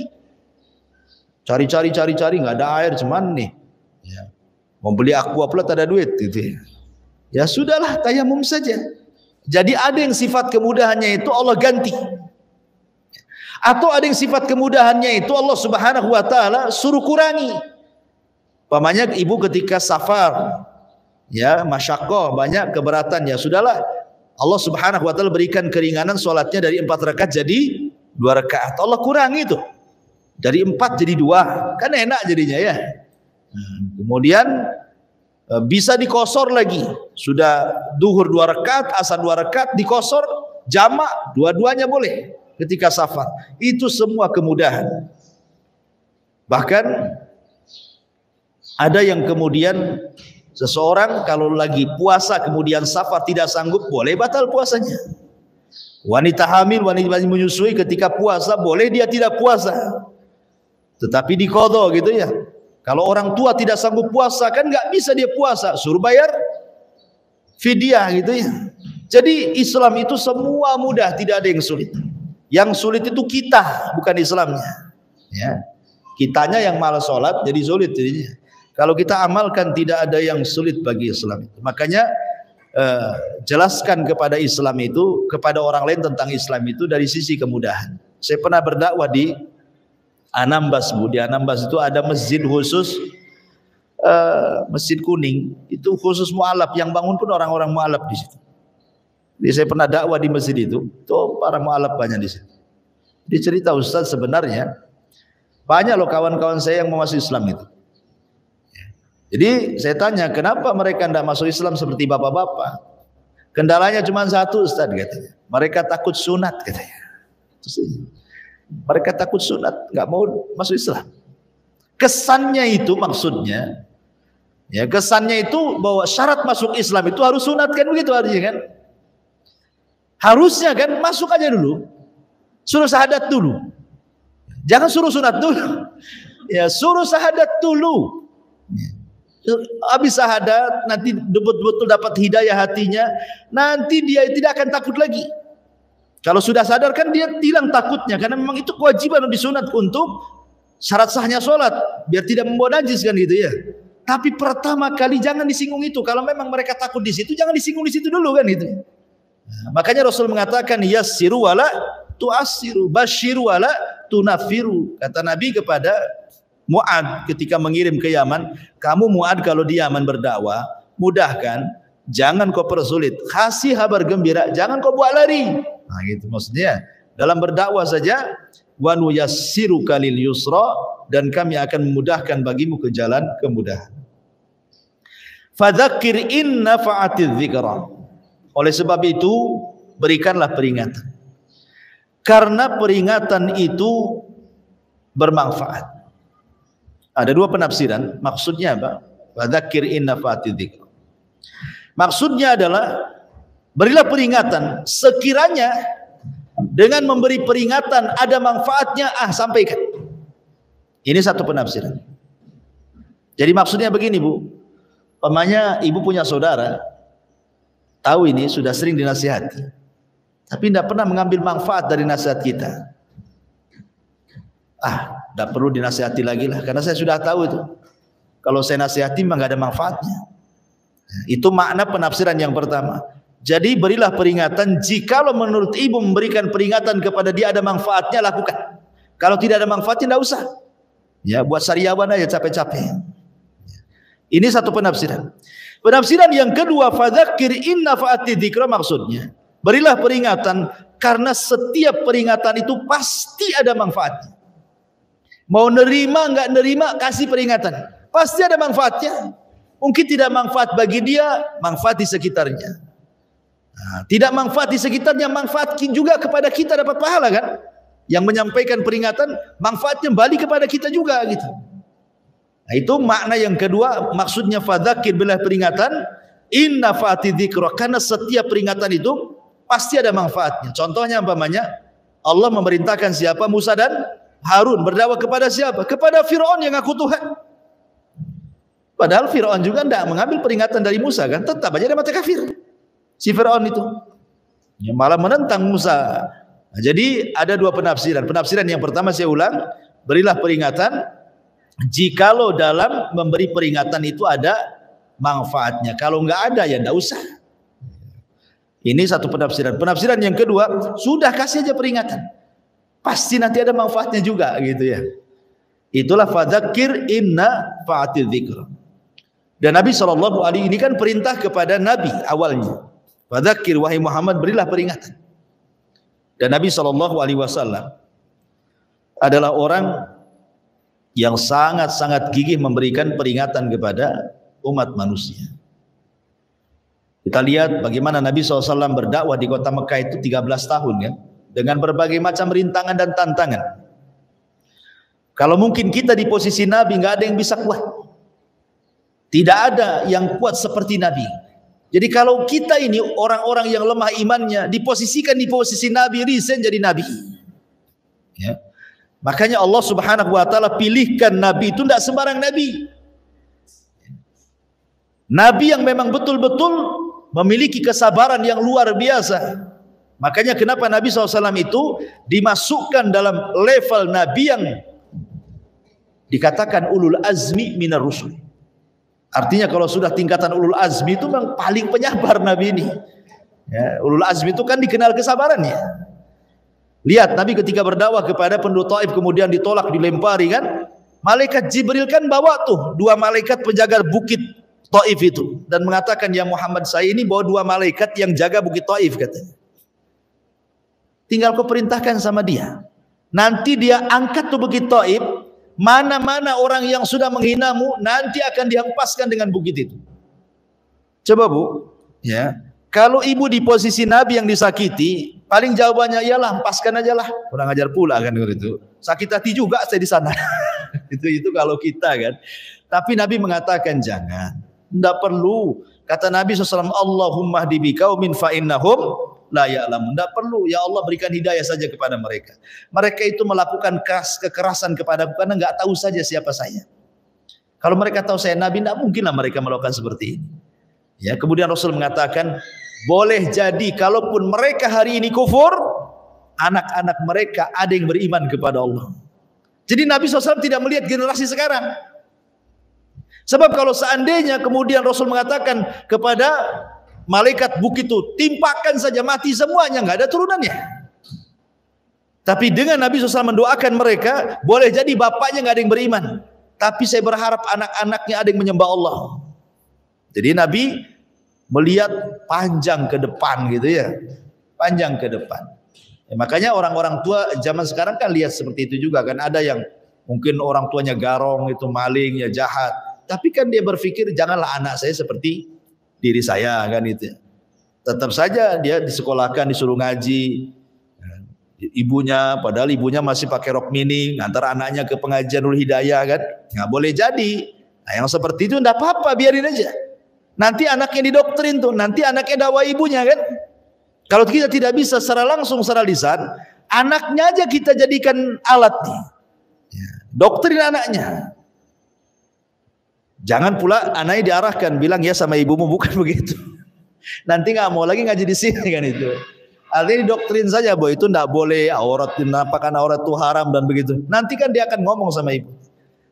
Cari-cari nggak ada air, cuman nih ya, mau beli aqua pula tak ada duit gitu ya. Ya sudahlah, tayamum saja. Jadi ada yang sifat kemudahannya itu Allah ganti. Atau ada yang sifat kemudahannya itu Allah Subhanahu wa taala suruh kurangi. Pamannya ibu ketika safar, ya masyaqqah, banyak keberatan, ya sudahlah, Allah Subhanahu wa taala berikan keringanan, sholatnya dari 4 rakaat jadi 2 rakaat. Allah kurangi itu. Dari 4 jadi 2. Kan enak jadinya ya. Kemudian bisa dikosor lagi. Sudah duhur 2 rakaat, asar 2 rakaat, dikosor jamak, dua-duanya boleh ketika safar. Itu semua kemudahan. Bahkan ada yang kemudian seseorang kalau lagi puasa kemudian safar tidak sanggup, boleh batal puasanya. Wanita hamil, wanita menyusui ketika puasa boleh dia tidak puasa, tetapi diqadha gitu ya. Kalau orang tua tidak sanggup puasa kan nggak bisa dia puasa, suruh bayar fidyah gitu ya. Jadi Islam itu semua mudah, tidak ada yang sulit. Yang sulit itu kita, bukan Islamnya. Ya, kitanya yang malas sholat jadi sulit jadinya. Kalau kita amalkan tidak ada yang sulit bagi Islam itu. Makanya jelaskan kepada Islam itu, kepada orang lain tentang Islam itu dari sisi kemudahan. Saya pernah berdakwah di Anambas, Bu. Di Anambas itu ada masjid khusus, Masjid Kuning, itu khusus mu'alaf, yang bangun pun orang-orang mu'alaf di situ. Jadi saya pernah dakwah di masjid itu, tuh para mu'alaf banyak di situ. Dia cerita, Ustaz, sebenarnya banyak loh kawan-kawan saya yang mau masuk Islam itu. Jadi saya tanya, kenapa mereka tidak masuk Islam seperti bapak-bapak? Kendalanya cuma satu, Ustaz, katanya. Mereka takut sunat, katanya. Mereka takut sunat, nggak mau masuk Islam. Kesannya itu maksudnya Ya, kesannya itu bahwa syarat masuk Islam itu harus sunat, kan begitu artinya kan? Harusnya kan masuk aja dulu. Suruh syahadat dulu. Jangan suruh sunat dulu. Ya, suruh syahadat dulu. Habis syahadat nanti betul-betul dapat hidayah hatinya, nanti dia tidak akan takut lagi. Kalau sudah sadar kan dia hilang takutnya, karena memang itu kewajiban disunat untuk syarat sahnya sholat, biar tidak membawa najis kan gitu ya. Tapi pertama kali jangan disinggung itu. Kalau memang mereka takut di situ, jangan disinggung di situ dulu kan gitu. Nah, makanya Rasul mengatakan yassiru wala tu'assiru, basyiru wala tunafiru. Kata Nabi kepada Mu'ad ketika mengirim ke Yaman, kamu Mu'ad kalau di Yaman berdakwah, mudahkan, jangan kau persulit, kasih kabar gembira, jangan kau buat lari. Nah gitu maksudnya. Dalam berdakwah saja, wa nuyassiruka lil yusra, dan kami akan memudahkan bagimu ke jalan kemudahan. Fadzakir in nafa'atiz dzikra. Oleh sebab itu berikanlah peringatan, karena peringatan itu bermanfaat. Ada dua penafsiran. Maksudnya apa? Fadzakir in nafa'atiz dzikra. Maksudnya adalah berilah peringatan sekiranya dengan memberi peringatan ada manfaatnya, sampaikan. Ini satu penafsiran. Jadi maksudnya begini Bu, umpamanya ibu punya saudara, tahu ini sudah sering dinasihati, tapi tidak pernah mengambil manfaat dari nasihat kita. Tidak perlu dinasihati lagi lah, karena saya sudah tahu itu. Kalau saya nasihati memang nggak ada manfaatnya. Itu makna penafsiran yang pertama. Jadi berilah peringatan, jikalau menurut ibu memberikan peringatan kepada dia ada manfaatnya, lakukan. Kalau tidak ada manfaatnya, tidak usah. Ya, buat sariawan aja capek-capek. Ini satu penafsiran. Penafsiran yang kedua, fadzakir in nafa'atiz dzikra, maksudnya berilah peringatan karena setiap peringatan itu pasti ada manfaatnya. Mau nerima nggak nerima, kasih peringatan, pasti ada manfaatnya. Mungkin tidak manfaat bagi dia, manfaat di sekitarnya. Tidak manfaat di sekitarnya, manfaat juga kepada kita, dapat pahala kan? Yang menyampaikan peringatan manfaatnya balik kepada kita juga gitu. Nah, itu makna yang kedua. Maksudnya fadzakir, berilah peringatan in nafa'atiz dzikra, karena setiap peringatan itu pasti ada manfaatnya. Contohnya umpamanya Allah memerintahkan siapa? Musa dan Harun berdakwah kepada siapa? Kepada Fir'aun yang ngaku Tuhan. Padahal Fir'aun juga tidak mengambil peringatan dari Musa kan, tetap aja dia mati kafir. Si Fir'aun itu malah menentang Musa. Nah, jadi ada dua penafsiran. Penafsiran yang pertama saya ulang, berilah peringatan jikalau dalam memberi peringatan itu ada manfaatnya. Kalau enggak ada ya enggak usah. Ini satu penafsiran. Penafsiran yang kedua, sudah kasih aja peringatan, pasti nanti ada manfaatnya juga gitu ya. Itulah fadzakir inna fa'atiz dzikra. Dan Nabi SAW ini kan perintah kepada Nabi awalnya. Fadzakir wahai Muhammad, berilah peringatan. Dan Nabi SAW adalah orang yang sangat-sangat gigih memberikan peringatan kepada umat manusia. Kita lihat bagaimana Nabi SAW berdakwah di kota Mekah itu 13 tahun kan, dengan berbagai macam rintangan dan tantangan. Kalau mungkin kita di posisi Nabi, nggak ada yang bisa kuat. Tidak ada yang kuat seperti Nabi. Jadi kalau kita ini orang-orang yang lemah imannya, diposisikan di posisi Nabi, resign jadi Nabi. Ya. Makanya Allah Subhanahu wa taala pilihkan Nabi itu tidak sembarang Nabi. Nabi yang memang betul-betul memiliki kesabaran yang luar biasa. Makanya kenapa Nabi SAW itu dimasukkan dalam level Nabi yang dikatakan ulul azmi minar rusul. Artinya kalau sudah tingkatan ulul azmi itu memang paling penyabar Nabi ini. Ya, ulul azmi itu kan dikenal kesabarannya. Lihat Nabi ketika berdakwah kepada penduduk Taif kemudian ditolak, dilempari kan, malaikat Jibril kan bawa tuh dua malaikat penjaga bukit Taif itu dan mengatakan, ya Muhammad, saya ini bawa dua malaikat yang jaga bukit Taif katanya. Tinggal kau perintahkan sama dia. Nanti dia angkat tuh bukit Taif, mana-mana orang yang sudah menghinamu nanti akan dihempaskan dengan bukit itu. Coba Bu, ya. Kalau ibu di posisi Nabi yang disakiti, paling jawabannya ialah hempaskan aja lah. Kurang ajar pula kan gitu. Sakit hati juga saya di sana. itu kalau kita kan. Tapi Nabi mengatakan jangan. Tidak perlu. Kata Nabi SAW, Allahumma hdi biqaumin fa innahum la ya'lamun. Tidak perlu. Ya Allah berikan hidayah saja kepada mereka. Mereka itu melakukan kekerasan kepadaku karena nggak tahu saja siapa saya. Kalau mereka tahu saya Nabi, tidak mungkinlah mereka melakukan seperti ini. Ya, kemudian Rasul mengatakan, boleh jadi kalaupun mereka hari ini kufur, anak-anak mereka ada yang beriman kepada Allah. Jadi Nabi SAW tidak melihat generasi sekarang. Sebab kalau seandainya kemudian Rasul mengatakan kepada malaikat bukit itu, timpakan saja mati semuanya, nggak ada turunannya. Tapi dengan Nabi SAW mendoakan mereka, boleh jadi bapaknya nggak ada yang beriman, tapi saya berharap anak-anaknya ada yang menyembah Allah. Jadi Nabi melihat panjang ke depan gitu ya, panjang ke depan. Ya, makanya orang-orang tua zaman sekarang kan lihat seperti itu juga kan, ada yang mungkin orang tuanya garong itu, maling ya, jahat, tapi kan dia berpikir janganlah anak saya seperti diri saya kan itu. Tetap saja dia disekolahkan, disuruh ngaji. Ibunya, padahal ibunya masih pakai rok mini, ngantar anaknya ke pengajian Nurul Hidayah kan, nggak boleh jadi. Nah, yang seperti itu enggak apa-apa, biarin aja. Nanti anaknya didoktrin tuh, nanti anaknya dakwah ibunya kan. Kalau kita tidak bisa secara langsung, secara lisan, anaknya aja kita jadikan alat nih. Doktrin anaknya. Jangan pula anaknya diarahkan, bilang ya sama ibumu, bukan begitu. Nanti nggak mau lagi ngaji di sini kan itu. Artinya didoktrin saja bahwa itu tidak boleh, aurat, dinampakkan aurat itu haram dan begitu. Nanti kan dia akan ngomong sama ibu.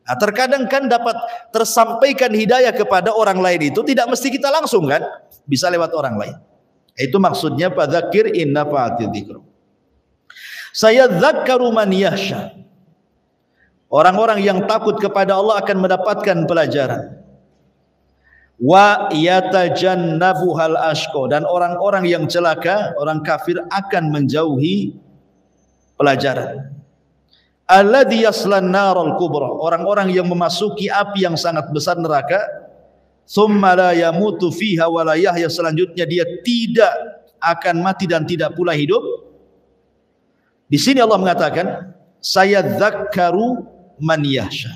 Nah, terkadang kan dapat tersampaikan hidayah kepada orang lain itu tidak mesti kita langsung kan, bisa lewat orang lain. Itu maksudnya fadzakir in nafa'ati dzikr. Sayadzakkaru man yakhsha. Orang-orang yang takut kepada Allah akan mendapatkan pelajaran. Wa yatajannabuhal ashqa, dan orang-orang yang celaka, orang kafir akan menjauhi pelajaran. Alladhi yaslan naral kubra, orang-orang yang memasuki api yang sangat besar neraka. Tsumma la yamutu fiha wa la yahya, selanjutnya dia tidak akan mati dan tidak pula hidup. Di sini Allah mengatakan sayadzakkaru man yakhsha.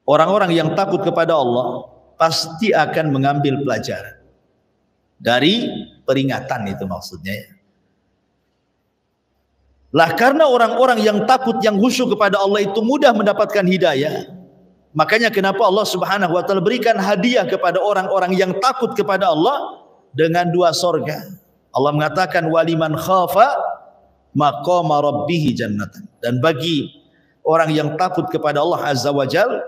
Orang-orang yang takut kepada Allah pasti akan mengambil pelajaran dari peringatan, itu maksudnya. Lah karena orang-orang yang takut, yang khusyuk kepada Allah itu mudah mendapatkan hidayah. Makanya kenapa Allah Subhanahu wa taala berikan hadiah kepada orang-orang yang takut kepada Allah dengan 2 sorga. Allah mengatakan waliman khafa maqama rabbih jannatan. Dan bagi orang yang takut kepada Allah Azza wa Jalla,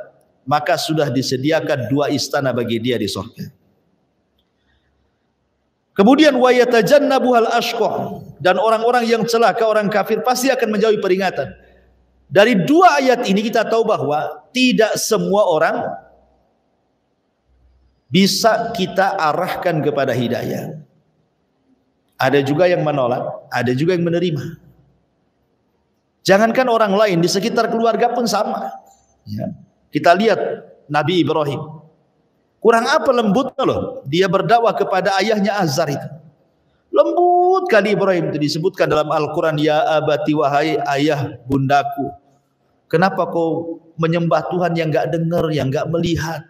maka sudah disediakan 2 istana bagi dia di surga. Kemudian wa yatajannabuhal ashqa, dan orang-orang yang celaka, orang kafir pasti akan menjauhi peringatan. Dari 2 ayat ini kita tahu bahwa tidak semua orang bisa kita arahkan kepada hidayah. Ada juga yang menolak, ada juga yang menerima. Jangankan orang lain, di sekitar keluarga pun sama. Ya. Kita lihat Nabi Ibrahim, kurang apa lembutnya loh, dia berdakwah kepada ayahnya Azar itu. Lembut kali Ibrahim itu, disebutkan dalam Al-Quran, ya abati, wahai ayah bundaku, kenapa kau menyembah Tuhan yang enggak dengar, yang enggak melihat,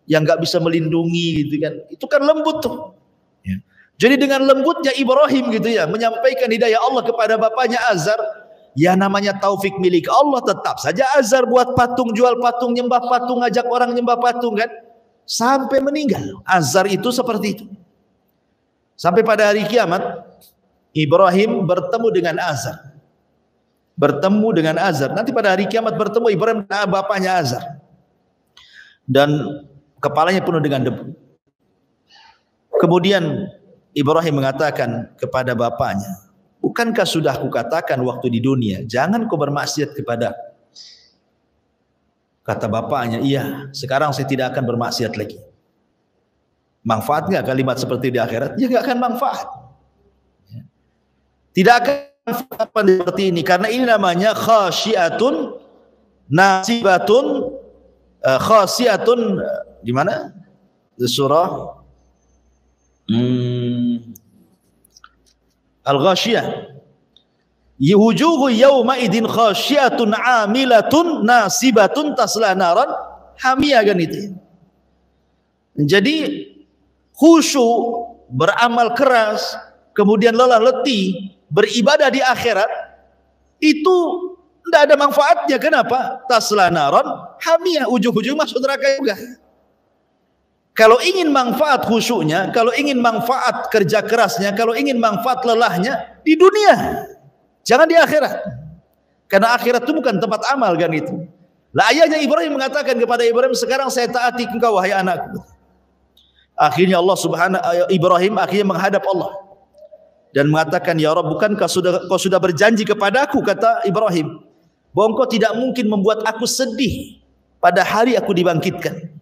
yang enggak bisa melindungi gitu kan. Itu kan lembut tuh. Ya. Jadi dengan lembutnya Ibrahim gitu ya, menyampaikan hidayah Allah kepada bapaknya Azar. Ya namanya taufik milik Allah, tetap saja Azar buat patung, jual patung, nyembah patung, ngajak orang nyembah patung kan, sampai meninggal. Azar itu seperti itu. Sampai pada hari kiamat Ibrahim bertemu dengan Azar. Bertemu dengan Azar. Nanti pada hari kiamat bertemu Ibrahim dengan bapaknya Azar. Dan kepalanya penuh dengan debu. Kemudian Ibrahim mengatakan kepada bapaknya, bukankah sudah kukatakan waktu di dunia, jangan kau bermaksiat kepadaku. Kata bapaknya, iya, sekarang saya tidak akan bermaksiat lagi. Manfaat nggak kalimat seperti di akhirat? Ya nggak akan manfaat. Tidak akan manfaat seperti ini, karena ini namanya khasyiatun nasibatun, khasyiatun di mana? Di surah Al-Ghasyiyah. Wujuhu yawma idin khasyatun 'amilatun nasibatun tasla naran hamiyah, kan itu. Jadi khusyuk, beramal keras, kemudian lelah letih, beribadah di akhirat, itu tidak ada manfaatnya. Kenapa? Tasla naran hamiyah, ujung-ujung masuk neraka juga. Kalau ingin manfaat khusyuknya, kalau ingin manfaat kerja kerasnya, kalau ingin manfaat lelahnya di dunia, jangan di akhirat. Karena akhirat itu bukan tempat amal, kan itu. Lah ayahnya Ibrahim mengatakan kepada Ibrahim, sekarang saya taati engkau wahai anakku. Akhirnya Ibrahim akhirnya menghadap Allah dan mengatakan, ya Rabb, bukankah kau sudah berjanji kepadaku, kata Ibrahim, bahwa engkau tidak mungkin membuat aku sedih pada hari aku dibangkitkan.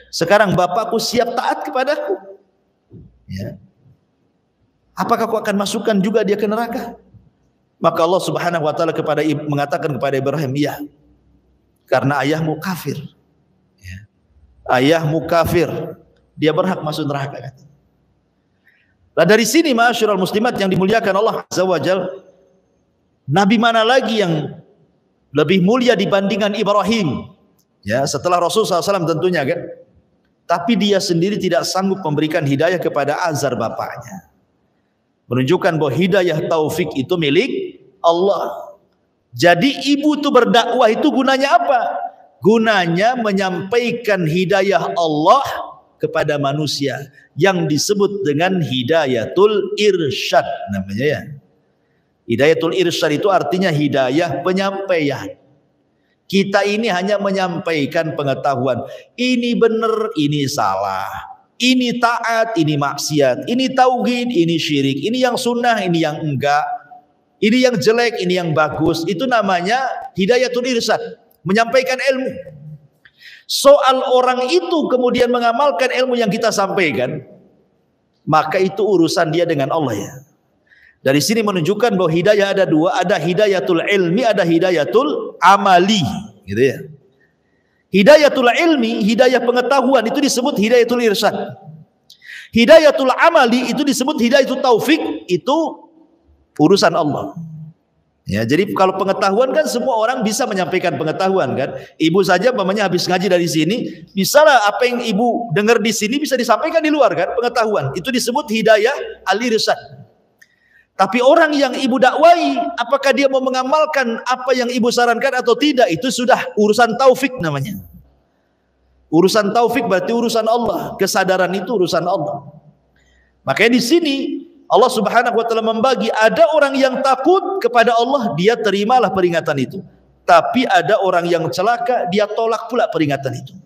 Sekarang bapakku siap taat kepadaku, ya. Apakah kau akan masukkan juga dia ke neraka? Maka Allah Subhanahu wa taala mengatakan kepada Ibrahim, ya, karena ayahmu kafir, ya. Ayahmu kafir, dia berhak masuk neraka. Nah, dari sini ma'asyiral muslimat yang dimuliakan Allah Azza wa Jalla, nabi mana lagi yang lebih mulia dibandingkan Ibrahim? Ya, setelah Rasulullah SAW tentunya, kan. Tapi dia sendiri tidak sanggup memberikan hidayah kepada Azar bapaknya. Menunjukkan bahwa hidayah taufik itu milik Allah. Jadi ibu itu berdakwah itu gunanya apa? Gunanya menyampaikan hidayah Allah kepada manusia yang disebut dengan hidayatul irsyad namanya, ya. Hidayatul irsyad itu artinya hidayah penyampaian. Kita ini hanya menyampaikan pengetahuan. Ini benar, ini salah. Ini taat, ini maksiat. Ini tauhid, ini syirik. Ini yang sunnah, ini yang enggak. Ini yang jelek, ini yang bagus. Itu namanya hidayatul irsyad, menyampaikan ilmu. Soal orang itu kemudian mengamalkan ilmu yang kita sampaikan, maka itu urusan dia dengan Allah, ya. Dari sini menunjukkan bahwa hidayah ada dua, ada hidayatul ilmi, ada hidayatul amali, gitu, ya. Hidayatul ilmi, hidayah pengetahuan, itu disebut hidayatul irsyad. Hidayatul amali itu disebut hidayatul taufik, itu urusan Allah. Ya, jadi kalau pengetahuan kan semua orang bisa menyampaikan pengetahuan, kan. Ibu saja umpamanya habis ngaji dari sini, bisalah apa yang ibu dengar di sini bisa disampaikan di luar, kan, pengetahuan. Itu disebut hidayah al-irsyad. Tapi orang yang ibu dakwai, apakah dia mau mengamalkan apa yang ibu sarankan atau tidak, itu sudah urusan taufik namanya. Urusan taufik berarti urusan Allah. Kesadaran itu urusan Allah. Makanya di sini Allah Subhanahu wa taala membagi, ada orang yang takut kepada Allah, dia terimalah peringatan itu. Tapi ada orang yang celaka, dia tolak pula peringatan itu.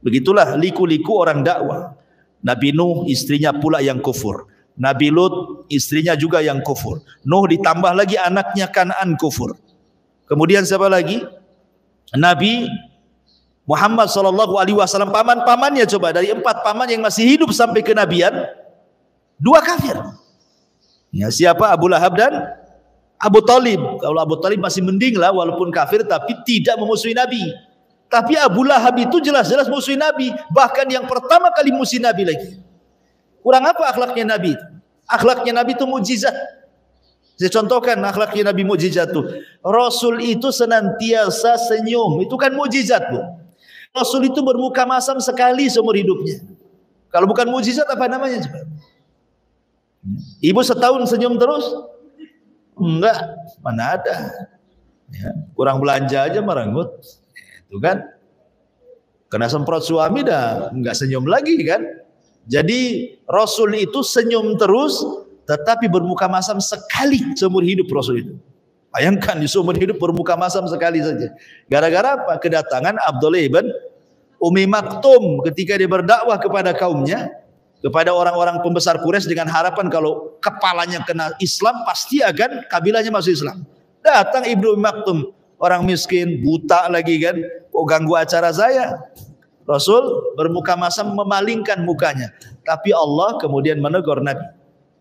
Begitulah liku-liku orang dakwah. Nabi Nuh istrinya pula yang kufur. Nabi Lut istrinya juga yang kufur. Nuh ditambah lagi anaknya Kan'an kufur. Kemudian siapa lagi? Nabi Muhammad SAW, paman-pamannya, coba dari 4 paman yang masih hidup sampai kenabian, 2 kafir. Ya, siapa? Abu Lahab dan Abu Talib. Kalau Abu Talib masih mending lah, walaupun kafir tapi tidak memusuhi Nabi. Tapi Abu Lahab itu jelas-jelas musuhi Nabi. Bahkan yang pertama kali musuhi Nabi lagi. Kurang apa akhlaknya Nabi? Akhlaknya Nabi itu mukjizat. Saya contohkan akhlaknya Nabi mukjizat itu. Rasul itu senantiasa senyum. Itu kan mukjizat, Bu. Rasul itu bermuka masam sekali seumur hidupnya. Kalau bukan mukjizat apa namanya, coba? Ibu setahun senyum terus? Enggak, mana ada. Ya, kurang belanja aja merenggut. Itu kan. Kena semprot suami dah enggak senyum lagi, kan. Jadi Rasul itu senyum terus, tetapi bermuka masam sekali seumur hidup Rasul itu. Bayangkan di seumur hidup bermuka masam sekali saja. Gara-gara apa? Kedatangan Abdullah ibn Ummi Maktum ketika dia berdakwah kepada kaumnya, kepada orang-orang pembesar Quraisy dengan harapan kalau kepalanya kena Islam pasti akan kabilahnya masuk Islam. Datang Ibnu Ummi Maktum, orang miskin, buta lagi, kan. Kok ganggu acara saya? Rasul bermuka masam memalingkan mukanya. Tapi Allah kemudian menegur Nabi.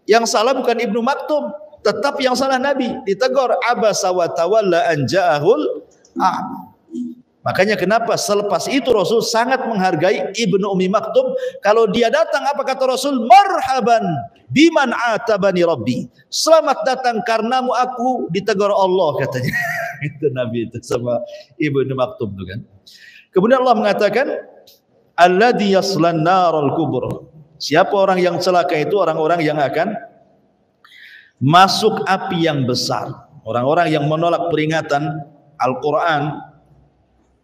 Yang salah bukan Ibnu Maktum, tetap yang salah Nabi. Ditegur, abasa wa tawalla an ja'ahul a'ma. Makanya kenapa selepas itu Rasul sangat menghargai Ibnu Ummi Maktum. Kalau dia datang, apa kata Rasul? Marhaban biman atabani Rabbi. Selamat datang karenamu aku ditegur Allah, katanya. Itu Nabi itu sama Ibnu Maktum itu kan. Kemudian Allah mengatakan, alladzi yaslan naral kubur. Siapa orang yang celaka itu? Orang-orang yang akan masuk api yang besar. Orang-orang yang menolak peringatan Al-Quran,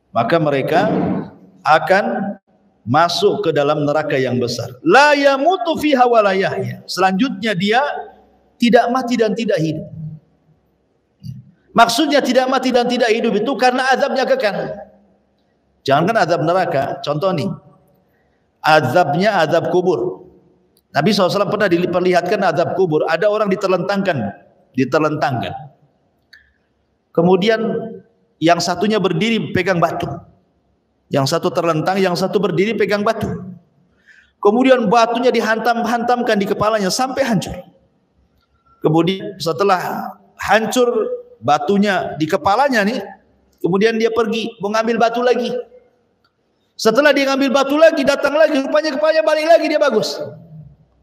maka mereka akan masuk ke dalam neraka yang besar. La yamutu fiha wa la yahya. Selanjutnya dia tidak mati dan tidak hidup. Maksudnya tidak mati dan tidak hidup itu karena azabnya kekal. Jangankan azab neraka, contoh nih, azabnya azab kubur. Nabi SAW pernah diperlihatkan azab kubur. Ada orang diterlentangkan. Kemudian yang satunya berdiri pegang batu, yang satu terlentang, yang satu berdiri pegang batu. Kemudian batunya dihantam-hantamkan di kepalanya sampai hancur. Kemudian setelah hancur batunya di kepalanya nih, kemudian dia pergi mengambil batu lagi. Setelah dia ngambil batu lagi, datang lagi, rupanya kepalanya balik lagi, dia bagus.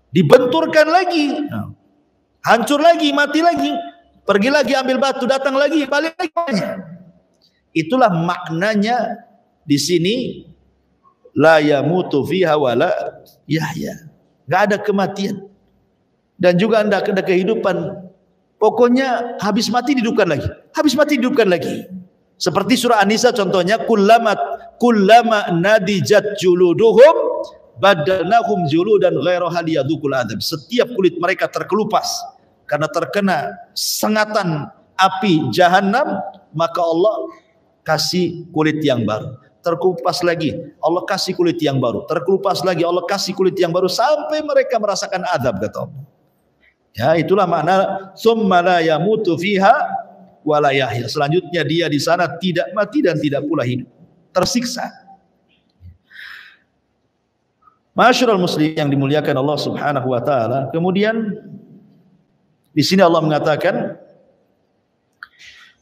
Dibenturkan lagi, hancur lagi, mati lagi. Pergi lagi ambil batu, datang lagi, balik lagi. Itulah maknanya di sini, la yamutu fiha wa la yahya. Enggak ada kematian dan juga enggak ada kehidupan. Pokoknya habis mati dihidupkan lagi, habis mati dihidupkan lagi. Seperti surah An-Nisa contohnya, kullama nadijat juluduhum badalnahum juludan ghairaha liyadzuqul adzab. Setiap kulit mereka terkelupas karena terkena sengatan api jahanam, maka Allah kasih kulit yang baru. Terkelupas lagi, Allah kasih kulit yang baru. Terkelupas lagi, Allah kasih kulit yang baru sampai mereka merasakan azab, kata Allah. Ya, itulah makna summa la yamutu fiha wa la yahya. Selanjutnya dia di sana tidak mati dan tidak pula hidup, tersiksa. Ma'asyiral muslimin yang dimuliakan Allah Subhanahu wa taala. Kemudian di sini Allah mengatakan,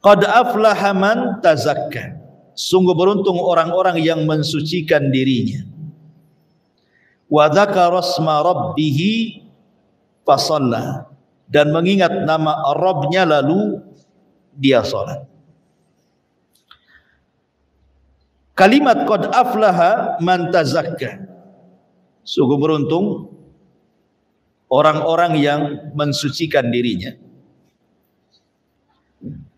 qad aflaha man tazakka. Sungguh beruntung orang-orang yang mensucikan dirinya. Wa dzakara asma rabbih fasalla, dan mengingat nama Rabbnya lalu dia salat. Kalimat qad aflaha man tazakka. Sungguh beruntung orang-orang yang mensucikan dirinya.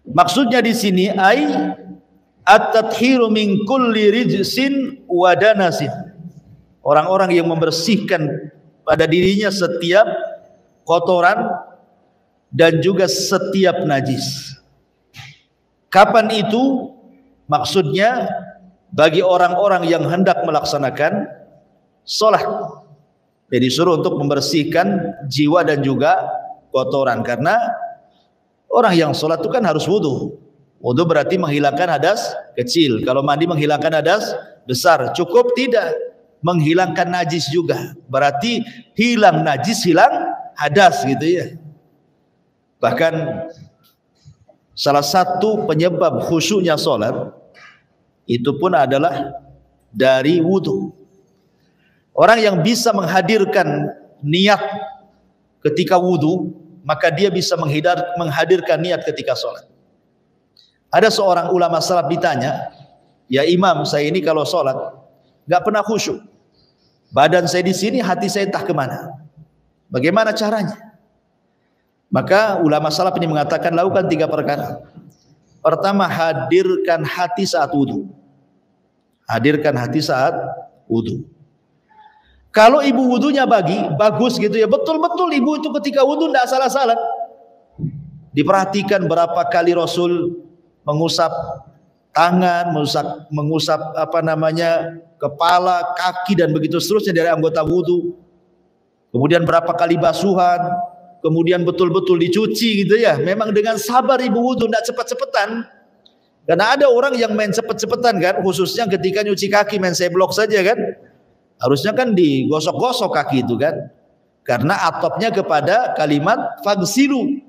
Maksudnya di sini at-tathhiru min kulli rijsin wa danasin. Orang-orang yang membersihkan pada dirinya setiap kotoran dan juga setiap najis. Kapan itu? Maksudnya bagi orang-orang yang hendak melaksanakan salat. Jadi disuruh untuk membersihkan jiwa dan juga kotoran, karena orang yang sholat itu kan harus wudhu. Wudhu berarti menghilangkan hadas kecil. Kalau mandi menghilangkan hadas besar. Cukup tidak, menghilangkan najis juga. Berarti hilang najis, hilang hadas, gitu ya. Bahkan salah satu penyebab khusyuknya sholat itu pun adalah dari wudhu. Orang yang bisa menghadirkan niat ketika wudhu, maka dia bisa menghadirkan niat ketika sholat. Ada seorang ulama salaf ditanya, ya imam, saya ini kalau sholat nggak pernah khusyuk. Badan saya di sini, hati saya entah kemana. Bagaimana caranya? Maka ulama salaf ini mengatakan lakukan 3 perkara. Pertama, hadirkan hati saat wudhu. Hadirkan hati saat wudhu. Kalau ibu wudhunya bagus gitu ya, betul-betul ibu itu ketika wudhu tidak salah-salah. Diperhatikan berapa kali Rasul mengusap tangan, mengusap kepala, kaki dan begitu seterusnya dari anggota wudhu. Kemudian berapa kali basuhan, kemudian betul-betul dicuci gitu ya. Memang dengan sabar ibu wudhu, tidak cepet-cepetan. Karena ada orang yang main cepet-cepetan kan, khususnya ketika nyuci kaki main seblok saja kan. Harusnya kan digosok-gosok kaki itu kan, karena atopnya kepada kalimat fagsilu,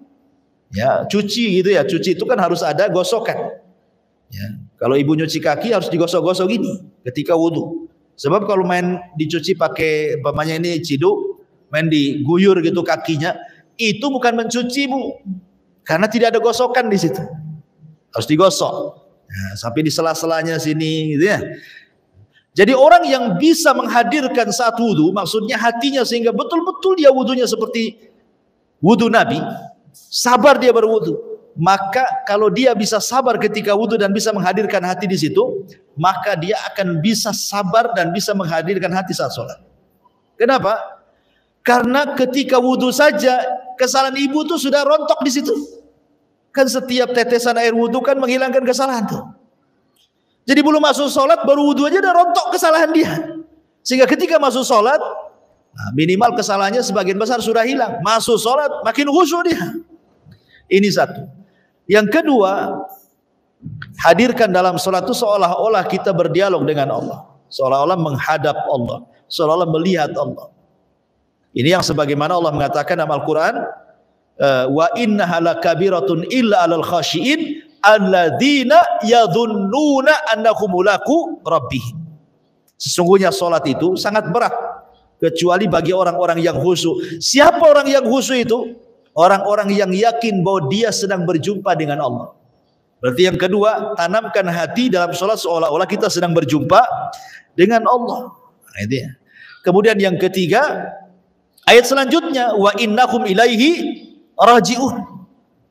ya cuci gitu ya. Cuci itu kan harus ada gosokan. Ya. Kalau ibu nyuci kaki harus digosok-gosok gini ketika wudu. Sebab kalau main dicuci pakai umpamanya ini ciduk, main diguyur gitu kakinya, itu bukan mencuci bu, karena tidak ada gosokan di situ. Harus digosok. Nah, sampai di sela-selanya sini, gitu ya. Jadi orang yang bisa menghadirkan saat wudu, maksudnya hatinya sehingga betul-betul dia wudunya seperti wudu Nabi, sabar dia berwudu. Maka kalau dia bisa sabar ketika wudu dan bisa menghadirkan hati di situ, maka dia akan bisa sabar dan bisa menghadirkan hati saat sholat. Kenapa? Karena ketika wudu saja kesalahan ibu itu sudah rontok di situ. Kan setiap tetesan air wudu kan menghilangkan kesalahan tuh. Jadi belum masuk sholat baru wudu aja udah rontok kesalahan dia. Sehingga ketika masuk sholat, nah minimal kesalahannya sebagian besar sudah hilang. Masuk sholat makin khusyuk dia. Ini satu. Yang kedua, hadirkan dalam sholat itu seolah-olah kita berdialog dengan Allah, seolah-olah menghadap Allah, seolah-olah melihat Allah. Ini yang sebagaimana Allah mengatakan dalam Al-Quran, wa innaha lakabiratun illa alal khashiin alladzina yadhunnuna annahum mulaqu rabbihim. Sesungguhnya sholat itu sangat berat kecuali bagi orang-orang yang khusyuk. Siapa orang yang khusyuk itu? Orang-orang yang yakin bahwa dia sedang berjumpa dengan Allah. Berarti yang kedua, tanamkan hati dalam sholat seolah-olah kita sedang berjumpa dengan Allah. Nah, itu ya. Kemudian yang ketiga, ayat selanjutnya, wa innakum ilaihi raji'un,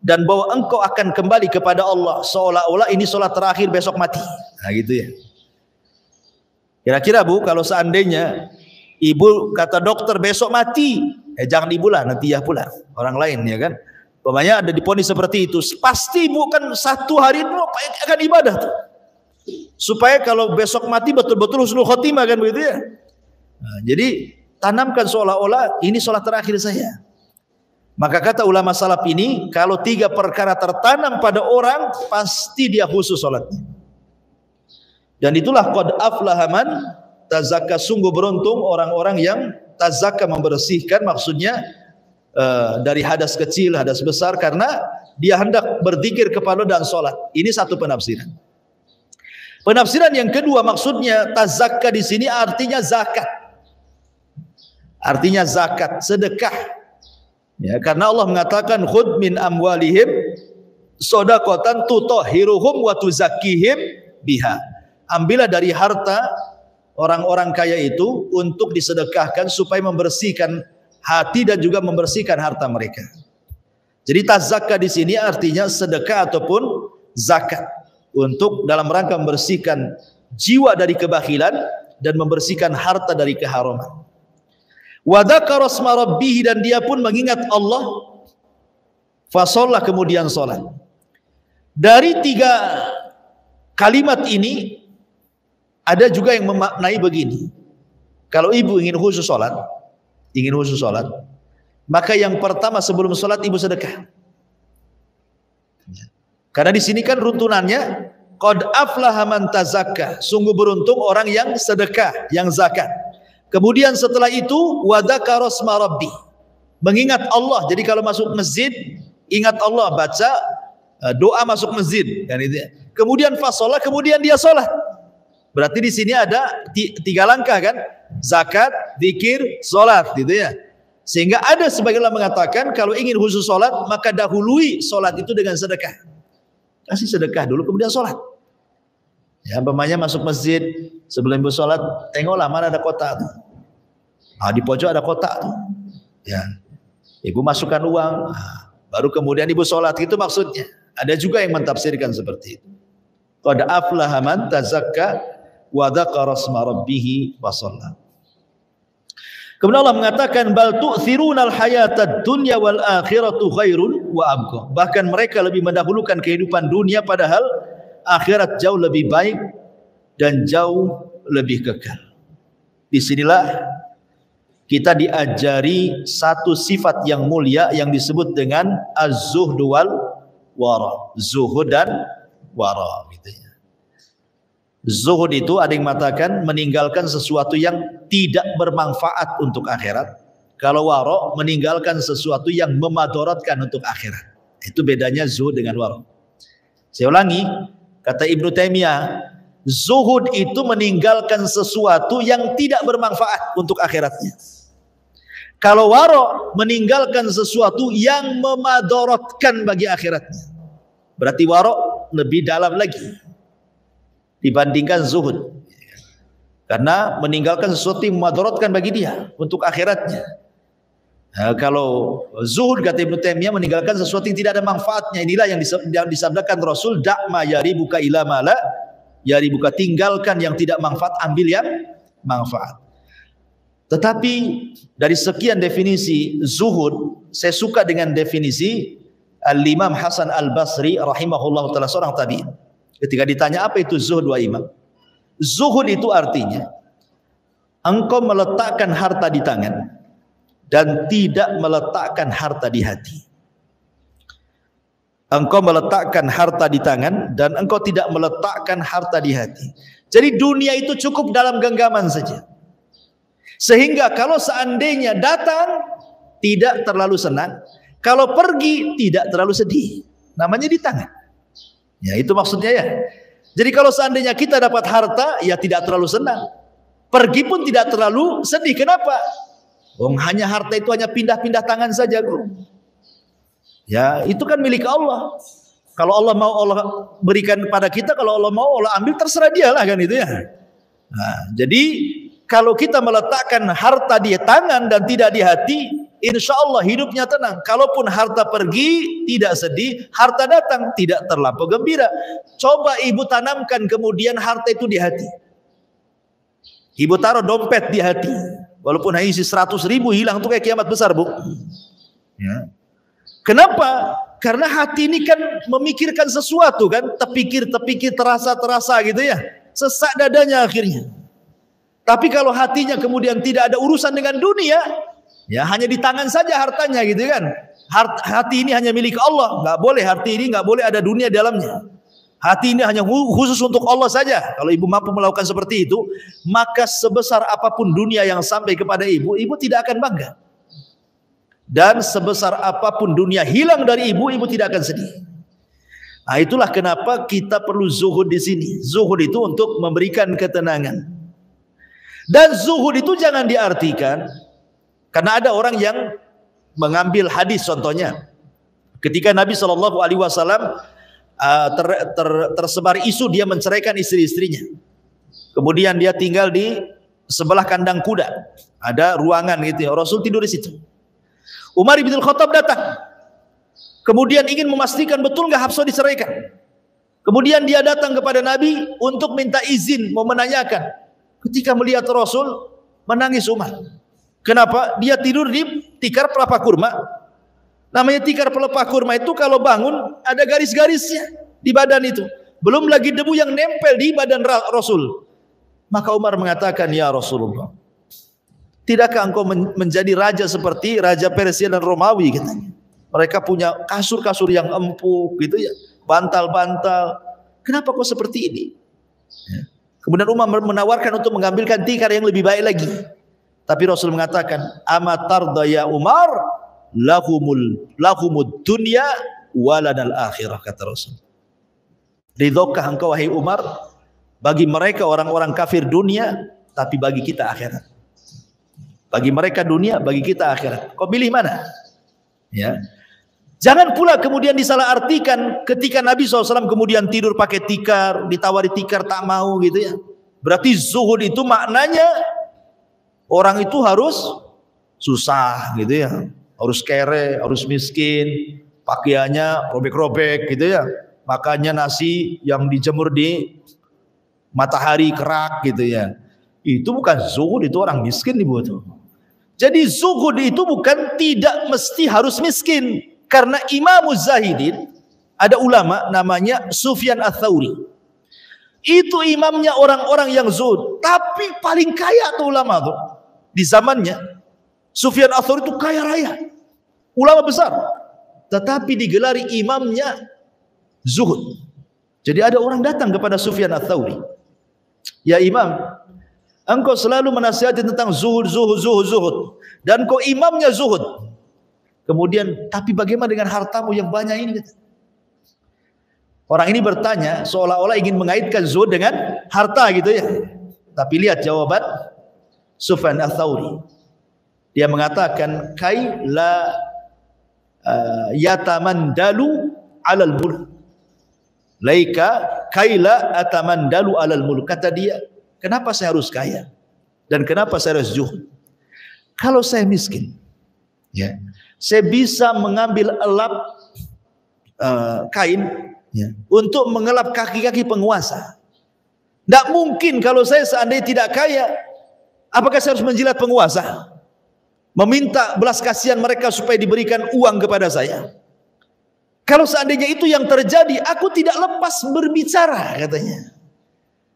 dan bahwa engkau akan kembali kepada Allah seolah-olah ini sholat terakhir besok mati. Nah gitu ya. Kira-kira bu, kalau seandainya ibu kata dokter besok mati, jangan ibu lah, nanti ya pula orang lain ya kan. Pokoknya ada diponis seperti itu, pasti ibu kan satu hari itu akan ibadah tuh, supaya kalau besok mati betul-betul husnul khotimah kan begitu ya. Nah, jadi tanamkan seolah-olah ini sholat terakhir saya. Maka kata ulama salaf ini, kalau tiga perkara tertanam pada orang, pasti dia khusus sholatnya. Dan itulah qad aflaha man tazakka, sungguh beruntung orang-orang yang tazakka, membersihkan, maksudnya dari hadas kecil, hadas besar, karena dia hendak berzikir kepada dan sholat. Ini satu penafsiran. Penafsiran yang kedua, maksudnya tazakka di sini artinya zakat. Artinya zakat, sedekah. Ya, karena Allah mengatakan khudh min amwalihim shadaqatan tutahhiruhum wa tuzakkihim biha. Ambillah dari harta orang-orang kaya itu untuk disedekahkan supaya membersihkan hati dan juga membersihkan harta mereka. Jadi tazakka di sini artinya sedekah ataupun zakat untuk dalam rangka membersihkan jiwa dari kebakhilan dan membersihkan harta dari keharaman. Wa dzakara asma rabbih, dan dia pun mengingat Allah, fa shalla, kemudian salat. Dari tiga kalimat ini ada juga yang memaknai begini. Kalau ibu ingin khusus salat, maka yang pertama sebelum salat ibu sedekah. Karena di sini kan runtunannya qad aflaha man tazakka, sungguh beruntung orang yang sedekah, yang zakat. Kemudian setelah itu wa dzakara asma rabbi, mengingat Allah. Jadi kalau masuk masjid ingat Allah, baca doa masuk masjid kan itu. Kemudian fasolah, kemudian dia sholat. Berarti di sini ada tiga langkah kan? Zakat, zikir, sholat gitu ya. Sehingga ada sebagian orang mengatakan kalau ingin khusus sholat maka dahului sholat itu dengan sedekah. Kasih sedekah dulu kemudian sholat. Ya, umpamanya masuk masjid sebelum ibu sholat, tengoklah mana ada kotak tuh. Ah, di pojok ada kotak tuh. Ya, ibu masukkan uang, baru kemudian ibu sholat, itu maksudnya. Ada juga yang mentafsirkan seperti itu. Qad aflaha man tazakka wa dzakara asma rabbih wa shalla. Kemudian Allah mengatakan bal tu'thirunal hayatad dunya wal akhiratu khairun wa abqa. Bahkan mereka lebih mendahulukan kehidupan dunia padahal akhirat jauh lebih baik dan jauh lebih kekal. Disinilah kita diajari satu sifat yang mulia yang disebut dengan az-zuhd wal wara. Zuhud dan wara gitu ya. Zuhud itu ada yang mengatakan meninggalkan sesuatu yang tidak bermanfaat untuk akhirat. Kalau wara meninggalkan sesuatu yang memadaratkan untuk akhirat. Itu bedanya zuhud dengan wara. Saya ulangi, Kata Ibnu Taimiyah, zuhud itu meninggalkan sesuatu yang tidak bermanfaat untuk akhiratnya. Kalau waro meninggalkan sesuatu yang memadorotkan bagi akhiratnya. Berarti waro lebih dalam lagi dibandingkan zuhud. Karena meninggalkan sesuatu yang memadorotkan bagi dia untuk akhiratnya. Nah, kalau zuhud kata Ibnu Taimiyah meninggalkan sesuatu yang tidak ada manfaatnya. Inilah yang disabdakan Rasul, da'ma yaribuka ila mala yaribuka, tinggalkan yang tidak manfaat, ambil yang manfaat. Tetapi dari sekian definisi zuhud, saya suka dengan definisi Al-Imam Hasan Al-Basri rahimahullah ta'ala, seorang tabi'in. Ketika ditanya apa itu zuhud wa imam, zuhud itu artinya engkau meletakkan harta di tangan dan tidak meletakkan harta di hati. Engkau meletakkan harta di tangan dan engkau tidak meletakkan harta di hati. Jadi dunia itu cukup dalam genggaman saja. Sehingga kalau seandainya datang tidak terlalu senang, kalau pergi tidak terlalu sedih. Namanya di tangan. Ya, itu maksudnya ya. Jadi kalau seandainya kita dapat harta, ya tidak terlalu senang. Pergi pun tidak terlalu sedih. Kenapa? Hanya harta itu hanya pindah-pindah tangan saja, bro. Ya, itu kan milik Allah. Kalau Allah mau, Allah berikan pada kita. Kalau Allah mau, Allah ambil, terserah dia lah kan itu ya. Nah, jadi kalau kita meletakkan harta di tangan dan tidak di hati, insya Allah hidupnya tenang. Kalaupun harta pergi, tidak sedih. Harta datang, tidak terlampau gembira. Coba ibu tanamkan kemudian harta itu di hati. Ibu taruh dompet di hati. Walaupun hanya isi 100.000 hilang, itu kayak kiamat besar, Bu. Ya. Kenapa? Karena hati ini kan memikirkan sesuatu kan, terpikir, terasa gitu ya. Sesak dadanya akhirnya. Tapi kalau hatinya kemudian tidak ada urusan dengan dunia, ya hanya di tangan saja hartanya gitu kan. Hati ini hanya milik Allah, nggak boleh hati ini nggak boleh ada dunia dalamnya. Hati ini hanya khusus untuk Allah saja. Kalau ibu mampu melakukan seperti itu, maka sebesar apapun dunia yang sampai kepada ibu, ibu tidak akan bangga. Dan sebesar apapun dunia hilang dari ibu, ibu tidak akan sedih. Nah, itulah kenapa kita perlu zuhud di sini. Zuhud itu untuk memberikan ketenangan. Dan zuhud itu jangan diartikan, karena ada orang yang mengambil hadis contohnya. Ketika Nabi SAW tersebar isu dia menceraikan istri-istrinya. Kemudian dia tinggal di sebelah kandang kuda. Ada ruangan gitu ya. Rasul tidur di situ. Umar bin Khattab datang. Kemudian ingin memastikan betul nggak Hafsah diceraikan. Kemudian dia datang kepada Nabi untuk minta izin, mau menanyakan. Ketika melihat Rasul, menangis Umar. Kenapa? Dia tidur di tikar pelapa kurma. Namanya tikar pelapa kurma itu kalau bangun ada garis-garisnya di badan itu. Belum lagi debu yang nempel di badan Rasul. Maka Umar mengatakan, ya Rasulullah, tidakkah engkau menjadi raja seperti raja Persia dan Romawi katanya. Mereka punya kasur-kasur yang empuk gitu ya, bantal-bantal. Kenapa kau seperti ini? Ya. Kemudian Umar menawarkan untuk mengambilkan tikar yang lebih baik lagi. Tapi Rasul mengatakan, amatarda ya Umar, lahumud dunya walanal akhirah, kata Rasul. Ridhokah engkau wahai Umar, bagi mereka orang-orang kafir dunia, tapi bagi kita akhirat. Bagi mereka dunia, bagi kita akhirat. Kau pilih mana? Ya. Jangan pula kemudian disalahartikan ketika Nabi SAW kemudian tidur pakai tikar, ditawari tikar tak mau gitu ya. Berarti zuhud itu maknanya orang itu harus susah gitu ya. Harus kere, harus miskin, pakaiannya robek-robek gitu ya. Makannya nasi yang dijemur di matahari kerak gitu ya. Itu bukan zuhud, itu orang miskin ibu tuh. Jadi zuhud itu bukan tidak mesti harus miskin. Karena Imam Zahidin, ada ulama namanya Sufyan Ats-Tsauri. Itu imamnya orang-orang yang zuhud, tapi paling kaya tuh ulama tuh di zamannya. Sufyan Ats-Tsauri itu kaya raya, ulama besar, tetapi digelari imamnya zuhud. Jadi ada orang datang kepada Sufyan Ats-Tsauri, ya Imam, engkau selalu menasihati tentang zuhud, dan kau imamnya zuhud. Kemudian, tapi bagaimana dengan hartamu yang banyak ini? Orang ini bertanya seolah-olah ingin mengaitkan zuhud dengan harta gitu ya. Tapi lihat jawaban Sufyan Ats-Tsauri. Dia mengatakan kai la yatamandalu 'alal mulk. Laika kai la atamandalu 'alal mulk. Kata dia, kenapa saya harus kaya? Dan kenapa saya harus zuhud? Kalau saya miskin, ya, saya bisa mengambil elap kain ya, untuk mengelap kaki-kaki penguasa. Tidak mungkin kalau saya seandainya tidak kaya, apakah saya harus menjilat penguasa? Meminta belas kasihan mereka supaya diberikan uang kepada saya. Kalau seandainya itu yang terjadi, aku tidak lepas berbicara katanya.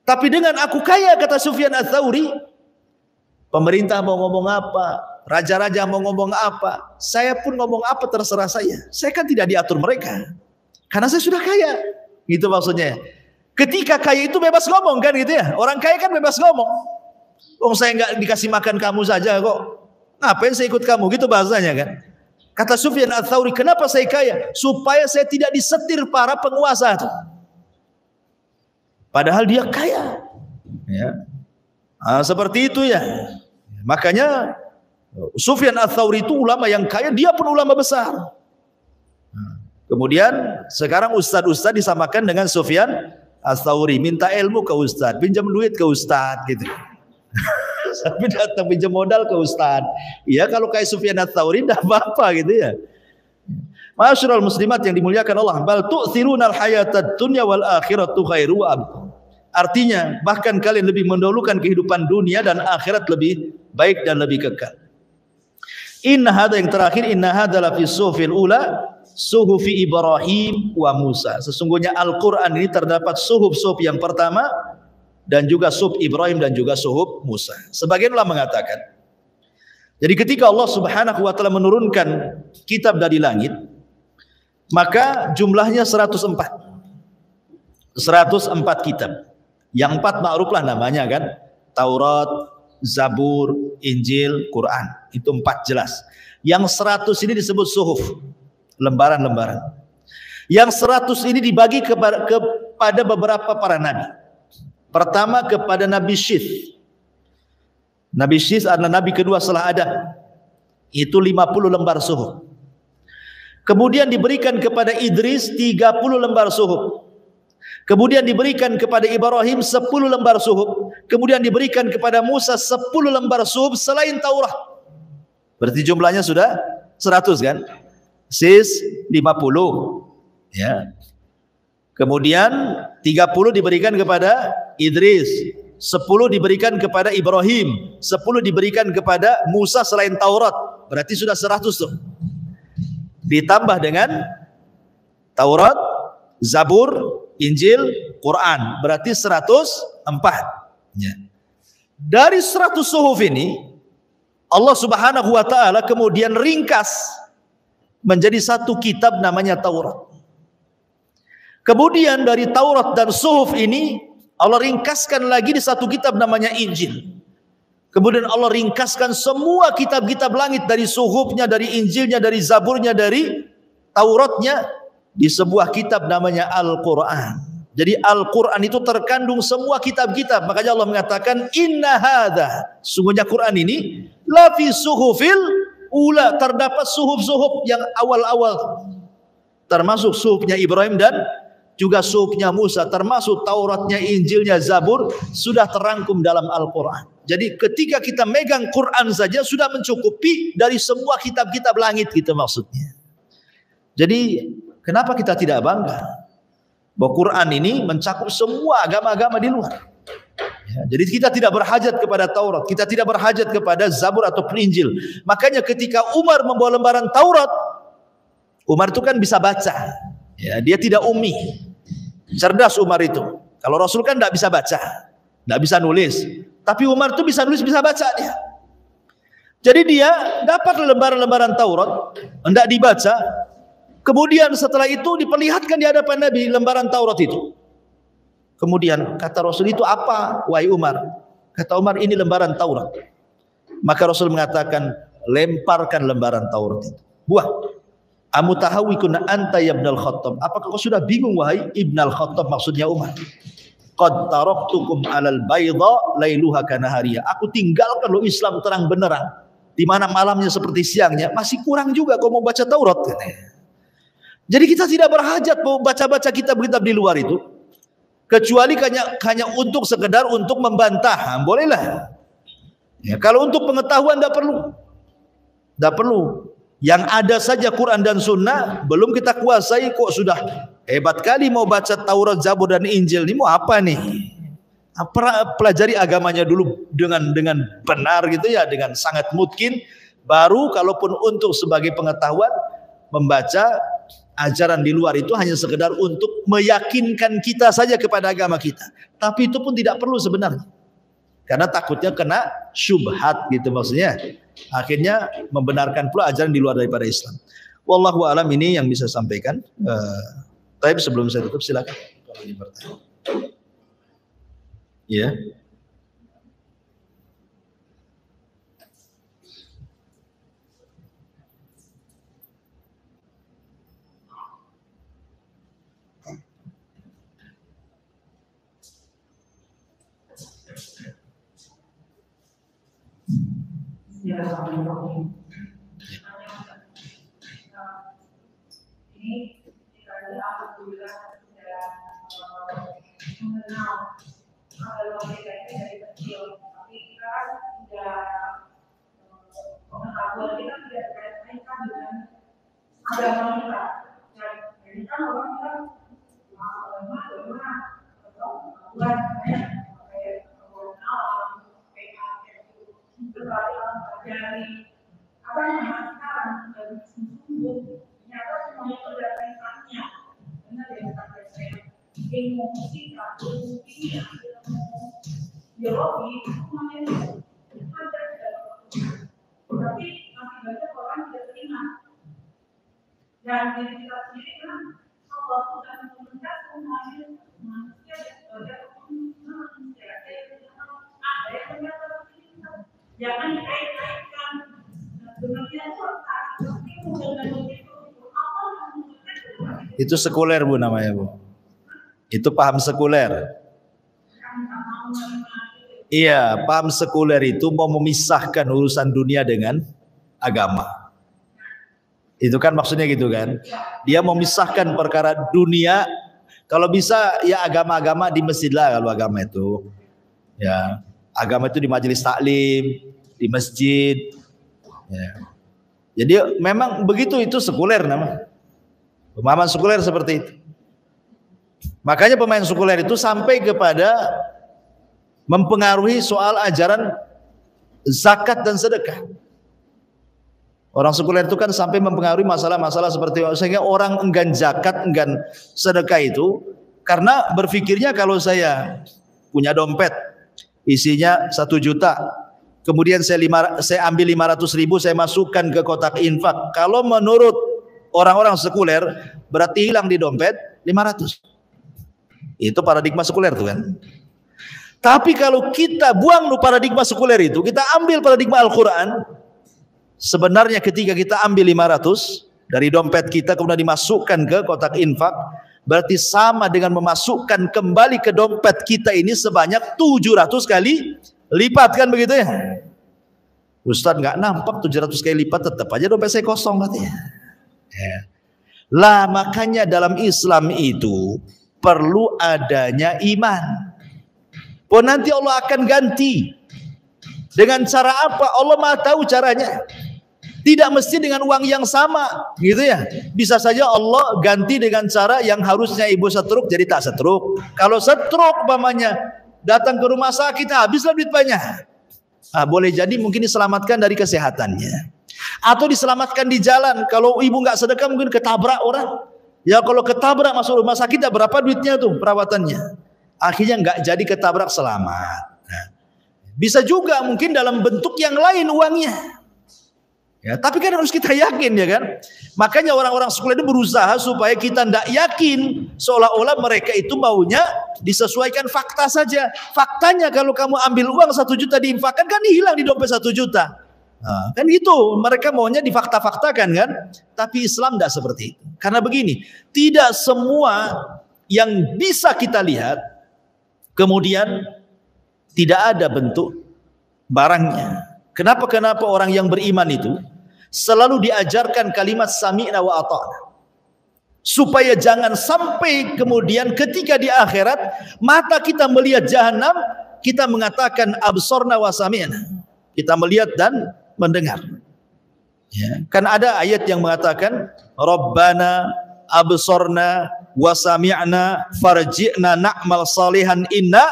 Tapi dengan aku kaya, kata Sufyan Ats-Tsauri, pemerintah mau ngomong apa, raja-raja mau ngomong apa, saya pun ngomong apa terserah saya. Saya kan tidak diatur mereka. Karena saya sudah kaya, gitu maksudnya. Ketika kaya itu bebas ngomong kan gitu ya. Orang kaya kan bebas ngomong. Oh saya nggak dikasih makan kamu saja kok. Ngapain saya ikut kamu? Gitu bahasanya kan. Kata Sufyan Ats-Tsauri, kenapa saya kaya? Supaya saya tidak disetir para penguasa itu. Padahal dia kaya. Ya. Nah, seperti itu ya. Makanya Sufyan Ats-Tsauri itu ulama yang kaya, dia pun ulama besar. Kemudian sekarang ustad-ustad disamakan dengan Sufyan Ats-Tsauri, minta ilmu ke ustad, pinjam duit ke ustad gitu. Sampai datang pinjam modal ke ustad. Ya kalau kayak Sufyan Ats-Tsauri enggak apa-apa gitu ya. Ma'asyiral muslimat yang dimuliakan Allah, bal tu'thirunal hayatad dunya wal akhiratu khairu wa abqa. Artinya bahkan kalian lebih mendahulukan kehidupan dunia dan akhirat lebih baik dan lebih kekal. Inna hadza yang terakhir, inna hadza la fi suhufil ula suhufi Ibrahim wa Musa. Sesungguhnya Al-Quran ini terdapat suhuf-suhuf yang pertama dan juga suhuf Ibrahim dan juga suhuf Musa. Sebagian ulama mengatakan, jadi ketika Allah Subhanahu wa taala menurunkan kitab dari langit, maka jumlahnya 104. 104 kitab. Yang 4 ma'ruflah namanya kan, Taurat, Zabur, Injil, Quran. Itu 4 jelas. Yang 100 ini disebut suhuf, lembaran-lembaran. Yang 100 ini dibagi kepada beberapa para nabi. Pertama kepada Nabi Syith. Nabi Syith adalah nabi kedua setelah Adam. Itu 50 lembar suhuf. Kemudian diberikan kepada Idris 30 lembar suhuf. Kemudian diberikan kepada Ibrahim 10 lembar suhuf. Kemudian diberikan kepada Musa 10 lembar suhuf selain Taurat. Berarti jumlahnya sudah 100 kan? Sis 50 ya. Kemudian 30 diberikan kepada Idris, 10 diberikan kepada Ibrahim, 10 diberikan kepada Musa selain Taurat. Berarti sudah 100 tuh. Ditambah dengan Taurat, Zabur, Injil, Quran, berarti 104 ya. Dari 100 suhuf ini Allah Subhanahu wa taala kemudian ringkas menjadi satu kitab namanya Taurat. Kemudian dari Taurat dan suhuf ini Allah ringkaskan lagi di satu kitab namanya Injil. Kemudian Allah ringkaskan semua kitab-kitab langit dari suhufnya, dari Injilnya, dari Zaburnya, dari Tauratnya di sebuah kitab namanya Al-Quran. Jadi Al-Quran itu terkandung semua kitab-kitab. Makanya Allah mengatakan inna hadza, sungguhnya Quran ini la fi suhufil ula, terdapat suhuf-suhuf yang awal-awal, termasuk suhufnya Ibrahim dan juga suhufnya Musa, termasuk Tauratnya, Injilnya, Zabur sudah terangkum dalam Al-Quran. Jadi ketika kita megang Quran saja sudah mencukupi dari semua kitab-kitab langit gitu maksudnya. Jadi kenapa kita tidak bangga bahwa Quran ini mencakup semua agama-agama di luar ya, jadi kita tidak berhajat kepada Taurat, kita tidak berhajat kepada Zabur atau Injil. Makanya ketika Umar membawa lembaran Taurat, Umar itu kan bisa baca ya, dia tidak ummi, cerdas Umar itu. Kalau Rasul kan tidak bisa baca, tidak bisa nulis, tapi Umar itu bisa nulis, bisa baca dia. Jadi dia dapat lembaran-lembaran Taurat, hendak dibaca. Kemudian setelah itu diperlihatkan di hadapan Nabi lembaran Taurat itu. Kemudian kata Rasul, itu apa wahai Umar? Kata Umar, ini lembaran Taurat. Maka Rasul mengatakan, lemparkan lembaran Taurat itu, buang. Amutahawikun anta ya Ibnal Khattab. Apakah kau sudah bingung wahai Ibnal Khattab, maksudnya Umar? Qad taraktukum 'alal bayda lailuha kanahariya. Aku tinggalkan lo Islam terang benderang, di mana malamnya seperti siangnya. Masih kurang juga kau mau baca Taurat. Jadi kita tidak berhajat mau baca-baca kitab-kitab di luar itu, kecuali hanya untuk sekedar untuk membantah. Bolehlah. Ya, kalau untuk pengetahuan tidak perlu. Tidak perlu. Yang ada saja Quran dan Sunnah belum kita kuasai kok sudah hebat kali mau baca Taurat, Zabur dan Injil. Ini mau apa nih? Pelajari agamanya dulu dengan benar gitu ya, dengan sangat mungkin. Baru kalaupun untuk sebagai pengetahuan membaca ajaran di luar itu hanya sekedar untuk meyakinkan kita saja kepada agama kita. Tapi itu pun tidak perlu sebenarnya. Karena takutnya kena syubhat gitu maksudnya. Akhirnya membenarkan pula ajaran di luar daripada Islam. Wallahu alam, ini yang bisa sampaikan. Tapi sebelum saya tutup silakan kalau ingin bertanya. Ya. Bismillahirrahmanirrahim. Ini dikali alhamdulillah sudah mengenal agama kita ini dari kecil, tapi kita tidak pengetahuan kita tidak terkaitkan dengan agama kita. Jadi kan orang kita agama atau pengetahuan kayak mengenal berarti orang pelajari apa yang sekarang dari sungguh ternyata semuanya itu ada kaitannya dengan yang kata saya ilmu fisika, ilmu kimia, ilmu biologi semuanya itu ada tapi masih banyak orang tidak terima dan diri kita sendiri kan Allah sudah menunjukkan semuanya manusia sebagai manusia ada yang ternyata jangan dikait-kaitkan sebenarnya itu sekuler Bu namanya Bu. Itu paham sekuler. Iya, paham sekuler itu mau memisahkan urusan dunia dengan agama. Itu kan maksudnya gitu kan. Dia mau memisahkan perkara dunia. Kalau bisa ya agama-agama di masjid lah kalau agama itu. Ya, agama itu di majelis taklim, di masjid. Ya. Jadi memang begitu, itu sekuler namanya. Pemahaman sekuler seperti itu. Makanya pemain sekuler itu sampai kepada mempengaruhi soal ajaran zakat dan sedekah. Orang sekuler itu kan sampai mempengaruhi masalah-masalah seperti itu, sehingga orang enggan zakat, enggan sedekah itu karena berpikirnya kalau saya punya dompet isinya 1 juta, kemudian saya ambil 500.000 saya masukkan ke kotak infak. Kalau menurut orang-orang sekuler berarti hilang di dompet 500. Itu paradigma sekuler tuh kan. Tapi kalau kita buang paradigma sekuler itu, kita ambil paradigma Al-Quran, sebenarnya ketika kita ambil 500 dari dompet kita kemudian dimasukkan ke kotak infak, berarti sama dengan memasukkan kembali ke dompet kita ini sebanyak 700 kali lipat, kan begitu ya? Ustaz nggak nampak 700 kali lipat, tetap aja dompet saya kosong berarti ya. Lah makanya dalam Islam itu perlu adanya iman. Oh nanti Allah akan ganti. Dengan cara apa? Allah Maha tahu caranya. Tidak mesti dengan uang yang sama, gitu ya. Bisa saja Allah ganti dengan cara yang harusnya ibu setruk jadi tak setruk. Kalau setruk umpamanya datang ke rumah sakit habislah duit banyak. Boleh jadi mungkin diselamatkan dari kesehatannya. Atau diselamatkan di jalan. Kalau ibu nggak sedekah mungkin ketabrak orang. Ya kalau ketabrak masuk rumah sakit ya berapa duitnya tuh perawatannya. Akhirnya nggak jadi ketabrak, selamat. Nah, bisa juga mungkin dalam bentuk yang lain uangnya. Ya, tapi kan harus kita yakin ya kan. Makanya orang-orang sekuler itu berusaha supaya kita tidak yakin, seolah-olah mereka itu maunya disesuaikan fakta saja. Faktanya kalau kamu ambil uang 1 juta diinfakkan kan hilang di dompet 1 juta. Nah, kan gitu, mereka maunya difakta-faktakan kan, tapi Islam tidak seperti itu. Karena begini, tidak semua yang bisa kita lihat kemudian tidak ada bentuk barangnya. Kenapa orang yang beriman itu selalu diajarkan kalimat sami'na wa ata'na, supaya jangan sampai kemudian ketika di akhirat mata kita melihat jahanam, kita mengatakan absorna wa sami'na, kita melihat dan mendengar. Ya, kan ada ayat yang mengatakan Rabbana absorna wa sami'na farji'na na'mal salihan inna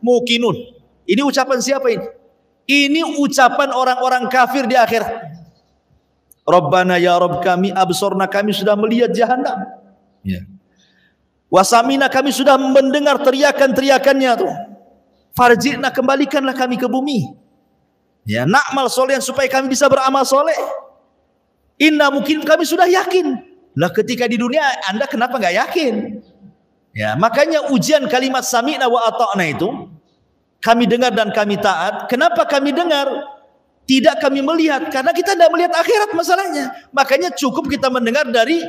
muqinun. Ini ucapan siapa ini? Ini ucapan orang-orang kafir di akhirat. Rabbana ya Rabb kami absorna, kami sudah melihat jahanam. Ya. Wa sami'na, kami sudah mendengar teriakan-teriakannya tuh. Farji'na, kembalikanlah kami ke bumi. Ya, na'mal soleh, supaya kami bisa beramal soleh. Inna mungkin, kami sudah yakin. Lah ketika di dunia Anda kenapa nggak yakin? Ya, makanya ujian kalimat sami'na wa ata'na itu, kami dengar dan kami taat. Kenapa kami dengar? Tidak kami melihat, karena kita tidak melihat akhirat masalahnya. Makanya cukup kita mendengar dari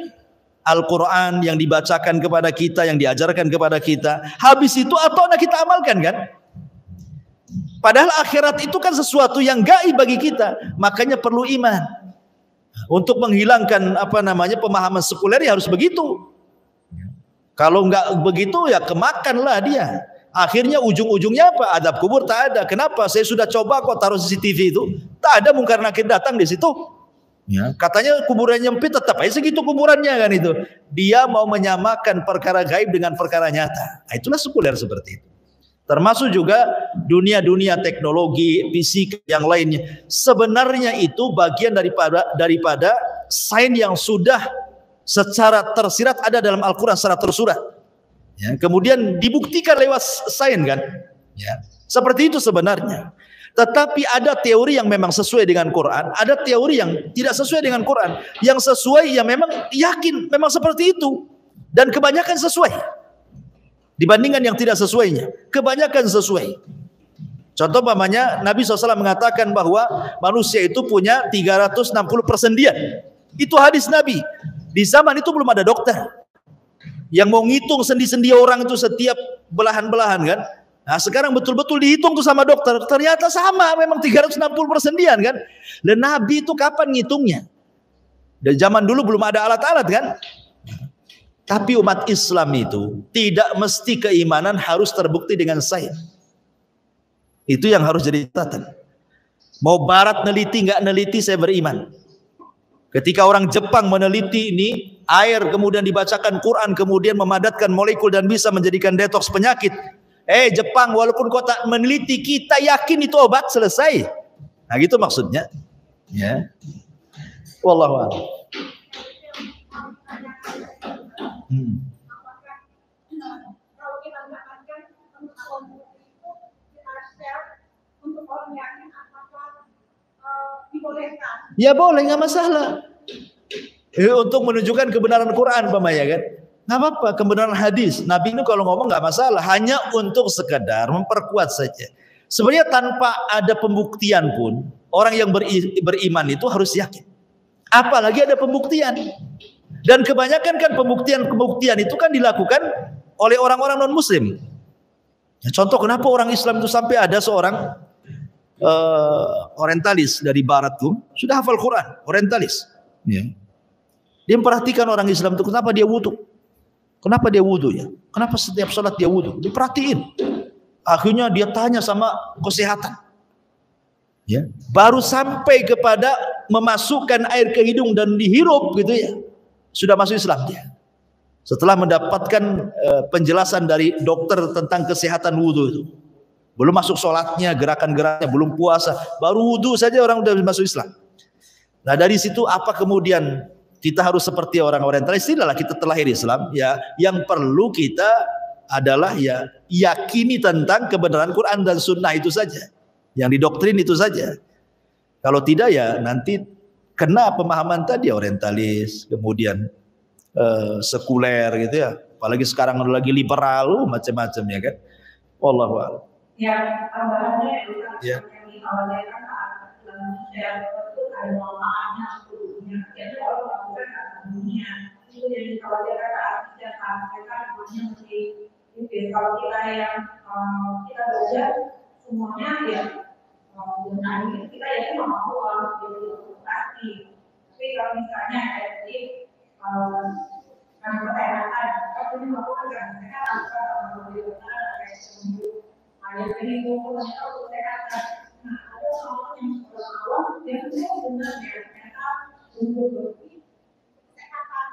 Al-Quran yang dibacakan kepada kita, yang diajarkan kepada kita. Habis itu ata'na kita amalkan kan? Padahal akhirat itu kan sesuatu yang gaib bagi kita, makanya perlu iman. Untuk menghilangkan pemahaman sekuler ya harus begitu. Kalau nggak begitu ya kemakanlah dia. Akhirnya ujung-ujungnya apa? Adab kubur tak ada. Kenapa? Saya sudah coba kok taruh CCTV itu, tak ada mungkar nakir datang di situ. Ya, katanya kuburan nyempit, tetap aja segitu kuburannya kan itu. Dia mau menyamakan perkara gaib dengan perkara nyata. Nah, itulah sekuler seperti itu. Termasuk juga dunia-dunia teknologi, fisik yang lainnya. Sebenarnya itu bagian daripada sains yang sudah secara tersirat ada dalam Al-Quran secara tersurat. Ya, kemudian dibuktikan lewat sains kan. Ya, seperti itu sebenarnya. Tetapi ada teori yang memang sesuai dengan Quran, ada teori yang tidak sesuai dengan Quran. Yang sesuai ya memang yakin memang seperti itu, dan kebanyakan sesuai. Dibandingkan yang tidak sesuainya, kebanyakan sesuai. Contoh umpamanya Nabi SAW mengatakan bahwa manusia itu punya 360 persendian. Itu hadis Nabi. Di zaman itu belum ada dokter yang mau ngitung sendi-sendi orang itu setiap belahan-belahan kan. Nah sekarang betul-betul dihitung tuh sama dokter. Ternyata sama, memang 360 persendian kan. Dan Nabi itu kapan ngitungnya? Dan zaman dulu belum ada alat-alat kan. Tapi umat Islam itu tidak mesti keimanan harus terbukti dengan sains. Itu yang harus jadi catatan. Mau Barat neliti nggak neliti, saya beriman. Ketika orang Jepang meneliti ini air, kemudian dibacakan Quran, kemudian memadatkan molekul dan bisa menjadikan detoks penyakit. Jepang, walaupun kau tak meneliti, kita yakin itu obat, selesai. Nah gitu maksudnya. Ya. Wallahu a'lam. Kalau kita mendapatkan pengetahuan itu, kita share untuk orang yakin apakah dibolehkan? Ya boleh, nggak masalah. Untuk menunjukkan kebenaran Quran, ya kan? Nggak apa-apa, kebenaran hadis. Nabi itu kalau ngomong nggak masalah, hanya untuk sekedar memperkuat saja. Sebenarnya tanpa ada pembuktian pun, orang yang beriman itu harus yakin. Apalagi ada pembuktian. Dan kebanyakan kan pembuktian itu kan dilakukan oleh orang-orang non-muslim. Contoh kenapa orang Islam itu sampai ada seorang orientalis dari barat tuh sudah hafal Quran, orientalis. Ya. Dia memperhatikan orang Islam itu kenapa dia wudu. Kenapa dia wudu ya? Kenapa setiap sholat dia wudu? Diperhatiin. Akhirnya dia tanya sama kesehatan. Ya. Baru sampai kepada memasukkan air ke hidung dan dihirup gitu ya. Sudah masuk Islam dia. Setelah mendapatkan penjelasan dari dokter tentang kesehatan wudhu itu. Belum masuk sholatnya, gerakan-geraknya, belum puasa. Baru wudhu saja orang sudah masuk Islam. Nah dari situ apa kemudian kita harus seperti orang orientalis? Tidaklah kita terlahir Islam. Ya, yang perlu kita adalah ya yakini tentang kebenaran Quran dan Sunnah itu saja. Yang didoktrin itu saja. Kalau tidak ya nanti kena pemahaman tadi orientalis, kemudian sekuler gitu ya. Apalagi sekarang ada lagi liberal, macam-macam ya kan. Wallahu a'lam. Ya, tambahannya ya. yang awalnya kan manusia itu ada manfaatnya untuk dunia. Jadi kalau melakukan atas dunia itu jadi kalau dia kata artinya sampaikan dunia mesti itu. Kalau kita yang kita belajar semuanya ya dengan ini kita ya mau jadi pasti. Tapi kalau misalnya jadi kesehatan, kalau ini melakukan kesehatan, kalau di sana kayak sembuh, ada ini untuk kesehatan. Nah, ada orang yang awam yang benar ya ternyata untuk kesehatan.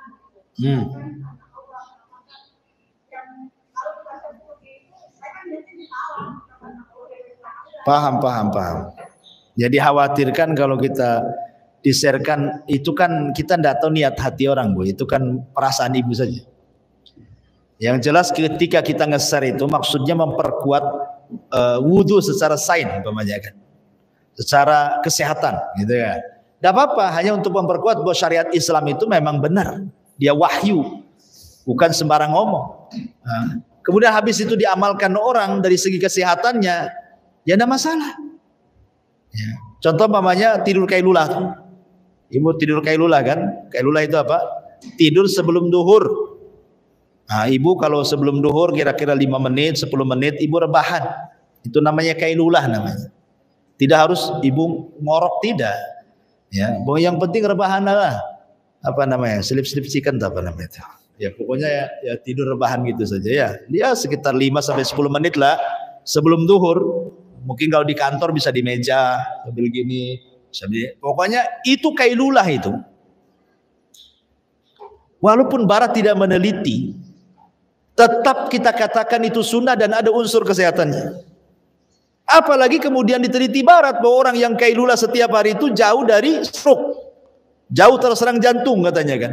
Yang kalau kita sebut itu, saya kan biasanya salah. Paham. Jadi khawatirkan kalau kita di-sharekan itu kan kita tidak tahu niat hati orang, Bu. Itu kan perasaan ibu saja. Yang jelas ketika kita nge-share itu maksudnya memperkuat wudhu secara sains umpamanya kan. Secara kesehatan gitu ya. Tidak apa-apa, hanya untuk memperkuat bahwa syariat Islam itu memang benar. Dia wahyu. Bukan sembarang ngomong. Nah, kemudian habis itu diamalkan orang dari segi kesehatannya, ya tidak masalah. Ya. Contoh mamanya tidur kailulah. Ibu tidur kailulah kan? Kailulah itu apa? Tidur sebelum duhur. Nah, ibu kalau sebelum duhur kira-kira 5 menit, 10 menit ibu rebahan. Itu namanya kailulah namanya. Tidak harus ibu ngorok, tidak. Ya, yang penting rebahan lah. Apa namanya? Selip-selip chicken apa namanya itu? Ya pokoknya ya tidur rebahan gitu saja ya. Dia sekitar 5 sampai 10 menit lah sebelum duhur. Mungkin kalau di kantor bisa di meja sambil gini. Pokoknya itu kailulah itu. Walaupun barat tidak meneliti, tetap kita katakan itu sunnah dan ada unsur kesehatannya. Apalagi kemudian diteliti barat bahwa orang yang kailulah setiap hari itu jauh dari stroke, jauh terserang jantung katanya kan.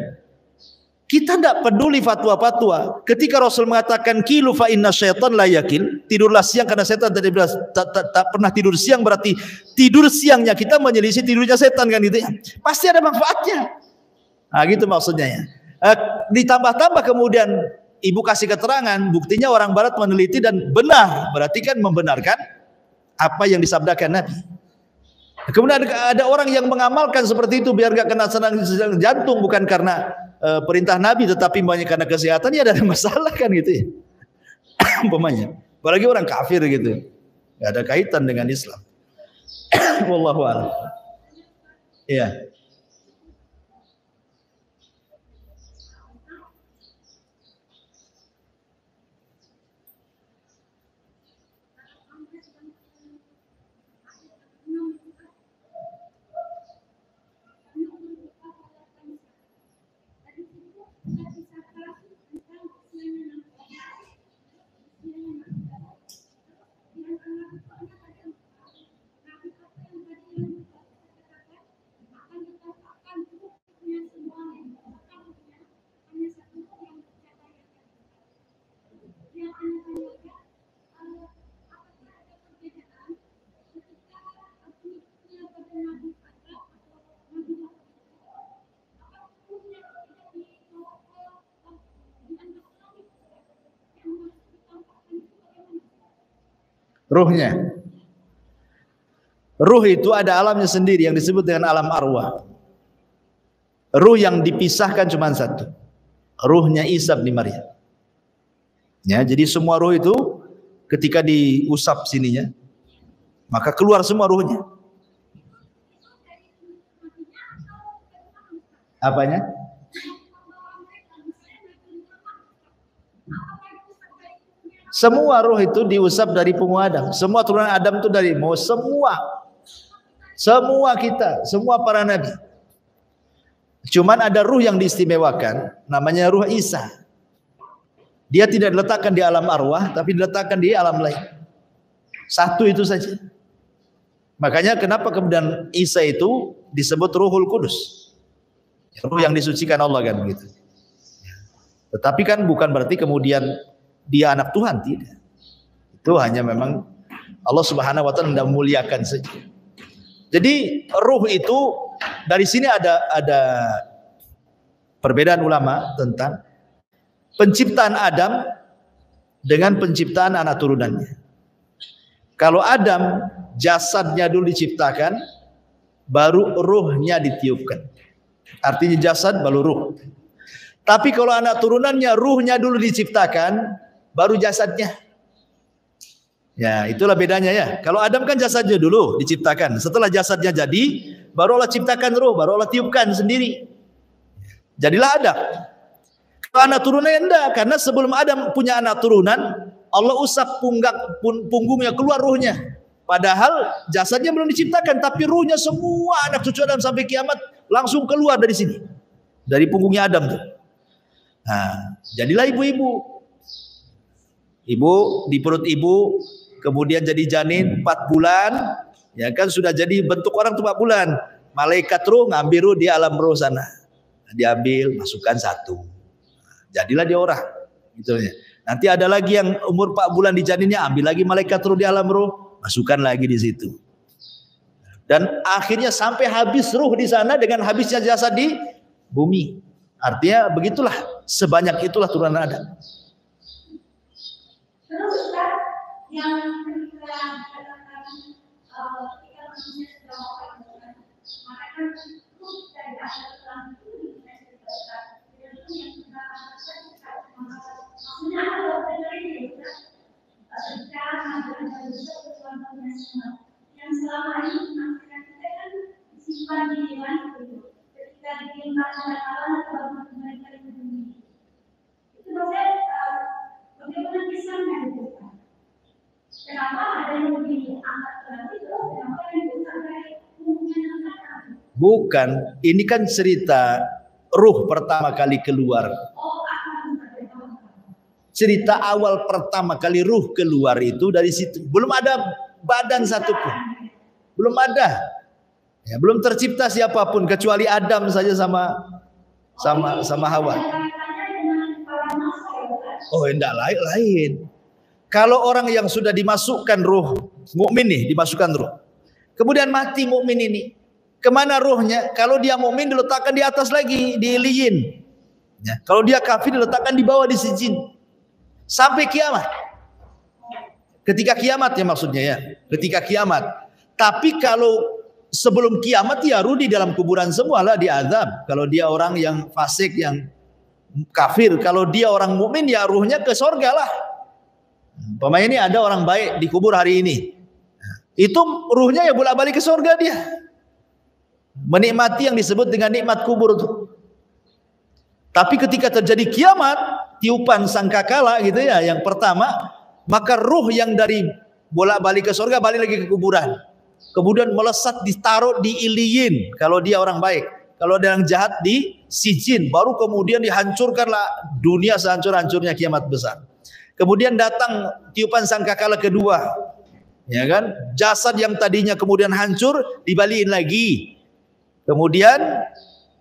Kita tidak peduli fatwa-fatwa. Ketika Rasul mengatakan kilu fa inna syaitan la yakil, tidurlah siang karena setan tak pernah tidur siang, berarti tidur siangnya kita menyelisih tidurnya setan kan gitu ya. Pasti ada manfaatnya. Nah gitu maksudnya ya. Ditambah-tambah kemudian ibu kasih keterangan, buktinya orang barat meneliti dan benar, berarti kan membenarkan apa yang disabdakan Nabi. Kemudian ada orang yang mengamalkan seperti itu biar gak kena serangan jantung, bukan karena perintah Nabi tetapi banyak karena kesehatan, ya ada masalah kan gitu ya. Umpamanya, apalagi orang kafir gitu, gak ada kaitan dengan Islam. Wallahu a'lam. Iya. Ruhnya. Ruh itu ada alamnya sendiri yang disebut dengan alam arwah. Ruh yang dipisahkan cuma satu. Ruhnya Isa bin Maryam. Ya, jadi semua ruh itu ketika diusap sininya, maka keluar semua ruhnya. Apanya? Semua ruh itu diusap dari punggung Adam. Semua turunan Adam itu dari mau semua kita, semua para nabi. Cuman ada ruh yang diistimewakan, namanya ruh Isa. Dia tidak diletakkan di alam arwah, tapi diletakkan di alam lain. Satu itu saja. Makanya kenapa kemudian Isa itu disebut Ruhul Kudus, ruh yang disucikan Allah kan begitu. Tetapi kan bukan berarti kemudian dia anak Tuhan, tidak. Itu hanya memang Allah Subhanahu wa taala hendak memuliakan saja. Jadi ruh itu dari sini ada perbedaan ulama tentang penciptaan Adam dengan penciptaan anak turunannya. Kalau Adam jasadnya dulu diciptakan, baru ruhnya ditiupkan. Artinya jasad baru ruh. Tapi kalau anak turunannya ruhnya dulu diciptakan, baru jasadnya. Ya, itulah bedanya ya. Kalau Adam kan jasadnya dulu diciptakan. Setelah jasadnya jadi, baru Allah ciptakan ruh, baru Allah tiupkan sendiri. Jadilah Adam. Kalau anak turunannya enggak, karena sebelum Adam punya anak turunan, Allah usap punggungnya, keluar ruhnya. Padahal jasadnya belum diciptakan, tapi ruhnya semua anak cucu Adam sampai kiamat langsung keluar dari sini. Dari punggungnya Adam tuh. Nah, jadilah ibu-ibu. Ibu di perut ibu, kemudian jadi janin 4 bulan, ya kan sudah jadi bentuk orang tuh 4 bulan. Malaikat ruh ngambil ruh di alam ruh sana. Diambil, masukkan 1. Jadilah dia orang. Gitu ya. Nanti ada lagi yang umur 4 bulan di janinnya, ambil lagi malaikat ruh di alam ruh, masukkan lagi di situ. Dan akhirnya sampai habis ruh di sana dengan habisnya jasad di bumi. Artinya begitulah, sebanyak itulah turunan Adam. Terus Ustaz, yang ketika dikatakan ketika manusia sudah wafat, maka kan itu dari asal Tuhan itu dikatakan dan itu yang kita katakan maksudnya apa dari itu secara ada Tuhan nasional yang selama ini masyarakat kita kan disimpan di dewan itu ketika dikirimkan oleh Allah kepada mereka di bumi itu bagaimana kisahnya itu? Kenapa ada yang diangkat lagi itu? Kenapa yang itu sampai umumnya angkat? Bukan, ini kan cerita ruh pertama kali keluar. Oh, Cerita awal pertama kali ruh keluar itu dari situ. Belum ada badan satupun. Belum ada. Ya, belum tercipta siapapun kecuali Adam saja sama Hawa. Oh, enggak lain. Kalau orang yang sudah dimasukkan ruh, mukmin nih, dimasukkan ruh. Kemudian mati mukmin ini. Kemana ruhnya? Kalau dia mukmin diletakkan di atas lagi, di iliyin. Ya. Kalau dia kafir diletakkan di bawah di sijin. Sampai kiamat. Ketika kiamat ya maksudnya ya. Ketika kiamat. Tapi kalau sebelum kiamat ya ruh di dalam kuburan semualah diazab. Kalau dia orang yang fasik, yang kafir. Kalau dia orang mukmin ya ruhnya ke surga lah. Umpamanya ini ada orang baik dikubur hari ini. Itu ruhnya ya bolak-balik ke surga dia. Menikmati yang disebut dengan nikmat kubur itu. Tapi ketika terjadi kiamat, tiupan sangkakala gitu ya, yang pertama, maka ruh yang dari bolak-balik ke surga balik lagi ke kuburan. Kemudian melesat ditaruh di iliyin kalau dia orang baik. Kalau ada yang jahat di sijin, baru kemudian dihancurkanlah dunia sehancur-hancurnya kiamat besar. Kemudian datang tiupan sangkakala kedua. Ya kan? Jasad yang tadinya kemudian hancur dibalikin lagi. Kemudian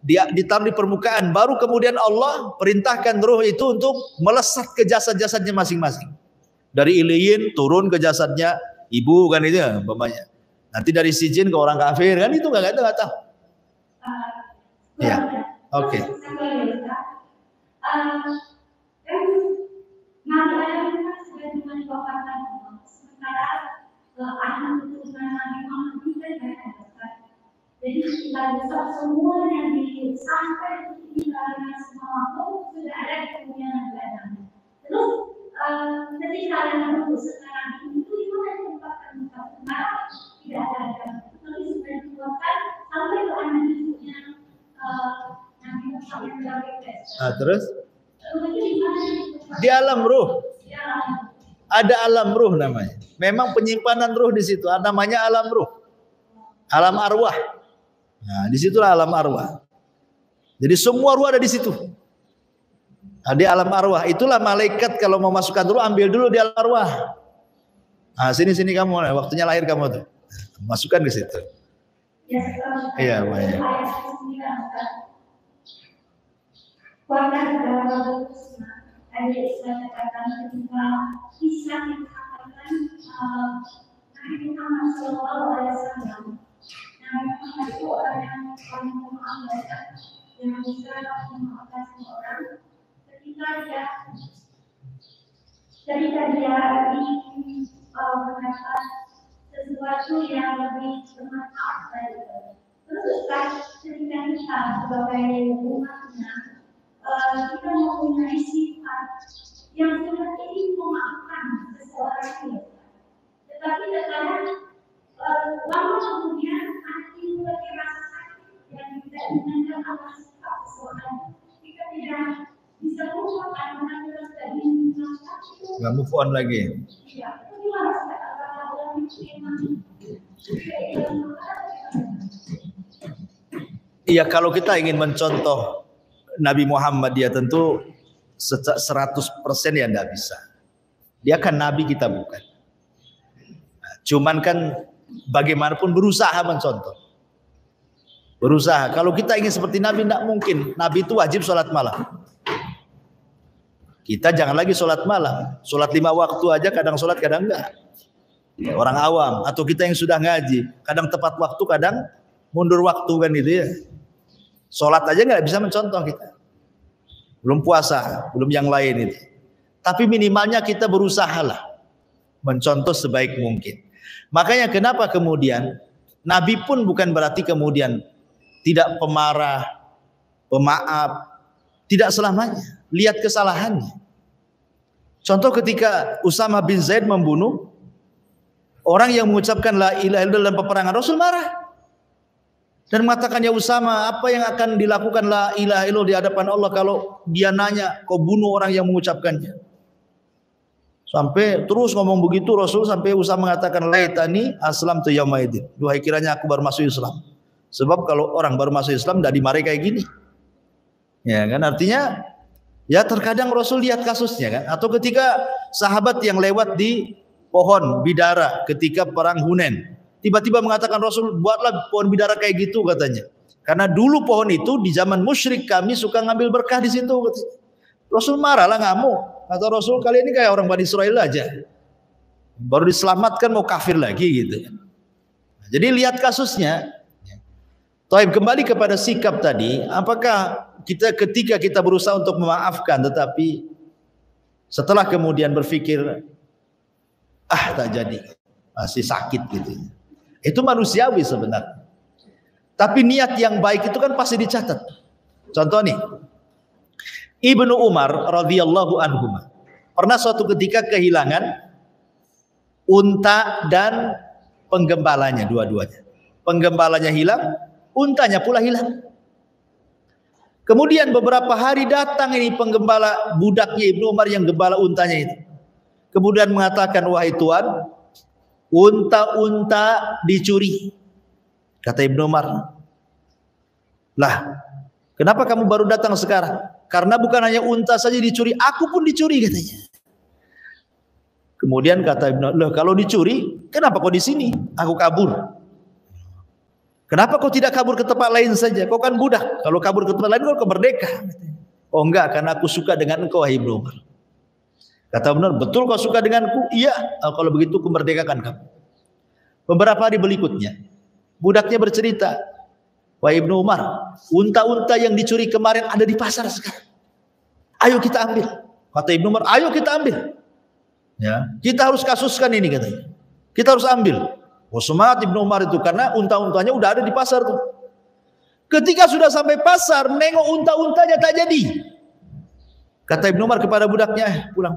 dia ditaruh di permukaan, baru kemudian Allah perintahkan ruh itu untuk melesat ke jasad-jasadnya masing-masing. Dari iliyin turun ke jasadnya ibu kan itu ya, umpamanya. Nanti dari sijin ke orang kafir kan itu enggak tahu. Ya. Oke. Nabi Adam kan sudah diwafatkan, sementara anak keturunan Nabi Muhammad itu kan. Jadi kita bisa semua yang sampai di dalam semua makhluk sudah ada di dunia Nabi Adam. Terus ketika yang menunggu sekarang itu gimana ditempatkan karena tidak ada Adam. Tapi sudah ditempatkan sampai ke anak cucunya Nabi Muhammad. Terus? Di alam ruh. Ada alam ruh namanya. Memang penyimpanan ruh di situ. Namanya alam ruh. Alam arwah. Nah, disitulah alam arwah. Jadi semua ruh ada di situ. Ada alam arwah. Itulah malaikat kalau mau masukkan ruh ambil dulu di alam arwah. Nah, sini kamu, waktunya lahir kamu tuh. Masukkan ke situ. Iya, baik. Warna dalam ada istilah katakan ketika kisah dikatakan Nabi Muhammad SAW. Nabi Muhammad itu orang yang paling memaafkan, yang bisa memaafkan semua orang. Ketika dia ingin berkata sesuatu yang lebih bermanfaat dari itu, Terus ketika kita sebagai umatnya, kita mempunyai sifat yang sebenarnya ingin memaafkan seseorang, tetapi terkadang lama kemudian hati mulai rasa sakit yang tidak inginkan atas sifat seseorang. Kita tidak bisa move on karena kita tidak ingin nggak move on lagi. Iya, itu gimana orang itu memang. Iya, kalau kita ingin mencontoh Nabi Muhammad, dia tentu 100% ya enggak bisa. Dia kan Nabi, kita bukan. Cuman kan bagaimanapun berusaha mencontoh. Berusaha. Kalau kita ingin seperti Nabi, enggak mungkin. Nabi itu wajib sholat malam. Kita jangan lagi sholat malam. Sholat 5 waktu aja, kadang sholat, kadang enggak. Orang awam. Atau kita yang sudah ngaji. Kadang tepat waktu, kadang mundur waktu kan gitu ya. Sholat aja nggak bisa mencontoh kita. Belum puasa, belum yang lain itu. Tapi minimalnya kita berusaha lah mencontoh sebaik mungkin. Makanya kenapa kemudian Nabi pun bukan berarti kemudian tidak pemarah, pemaaf, tidak selamanya. Lihat kesalahannya. Contoh ketika Usama bin Zaid membunuh orang yang mengucapkan la ilaha illallah dalam peperangan, Rasul marah. Dan mengatakan, ya Usama, apa yang akan dilakukan la ilaha illallah di hadapan Allah kalau dia nanya, kau bunuh orang yang mengucapkannya. Sampai terus ngomong begitu Rasul, sampai Usama mengatakan, laitani aslam tu yaumaidin. Duhai kiranya aku baru masuk Islam. Sebab kalau orang baru masuk Islam tidak dimarahi kayak gini. Ya kan, artinya ya terkadang Rasul lihat kasusnya kan. Atau ketika sahabat yang lewat di pohon bidara ketika perang Hunain, tiba-tiba mengatakan Rasul, buatlah pohon bidara kayak gitu katanya. Karena dulu pohon itu di zaman musyrik kami suka ngambil berkah di situ. Rasul marah lah, ngamuk. Kata Rasul, kalian ini kayak orang Bani Israel aja. Baru diselamatkan mau kafir lagi gitu. Jadi lihat kasusnya. Taib, kembali kepada sikap tadi. Apakah kita ketika kita berusaha untuk memaafkan, tetapi setelah kemudian berpikir, tak jadi, masih sakit gitu. Itu manusiawi sebenarnya. Tapi niat yang baik itu kan pasti dicatat. Contoh nih, Ibnu Umar radhiyallahu anhu pernah suatu ketika kehilangan unta dan penggembalanya dua-duanya. Penggembalanya hilang, untanya pula hilang. Kemudian beberapa hari datang ini penggembala budaknya Ibnu Umar yang gembala untanya itu. Kemudian mengatakan, wahai Tuan, unta-unta dicuri. Kata Ibnu Umar, lah kenapa kamu baru datang sekarang? Karena bukan hanya unta saja dicuri, aku pun dicuri katanya. Kemudian kata Ibnu Umar, loh kalau dicuri, kenapa kau di sini? Aku kabur. Kenapa kau tidak kabur ke tempat lain saja? Kau kan budak. Kalau kabur ke tempat lain kau merdeka. Oh enggak, karena aku suka dengan engkau, wahai Ibnu Umar. Kata benar, betul kau suka denganku? Iya, kalau begitu ku merdekakan kamu. Beberapa hari berikutnya, budaknya bercerita, wahai Ibnu Umar, unta-unta yang dicuri kemarin ada di pasar sekarang. Ayo kita ambil. Kata Ibnu Umar, ayo kita ambil. Ya, kita harus kasuskan ini katanya. Kita harus ambil. Oh, semangat Ibnu Umar itu karena unta-untanya udah ada di pasar tuh. Ketika sudah sampai pasar, nengok unta-untanya tak jadi. Kata Ibnu Umar kepada budaknya, pulang.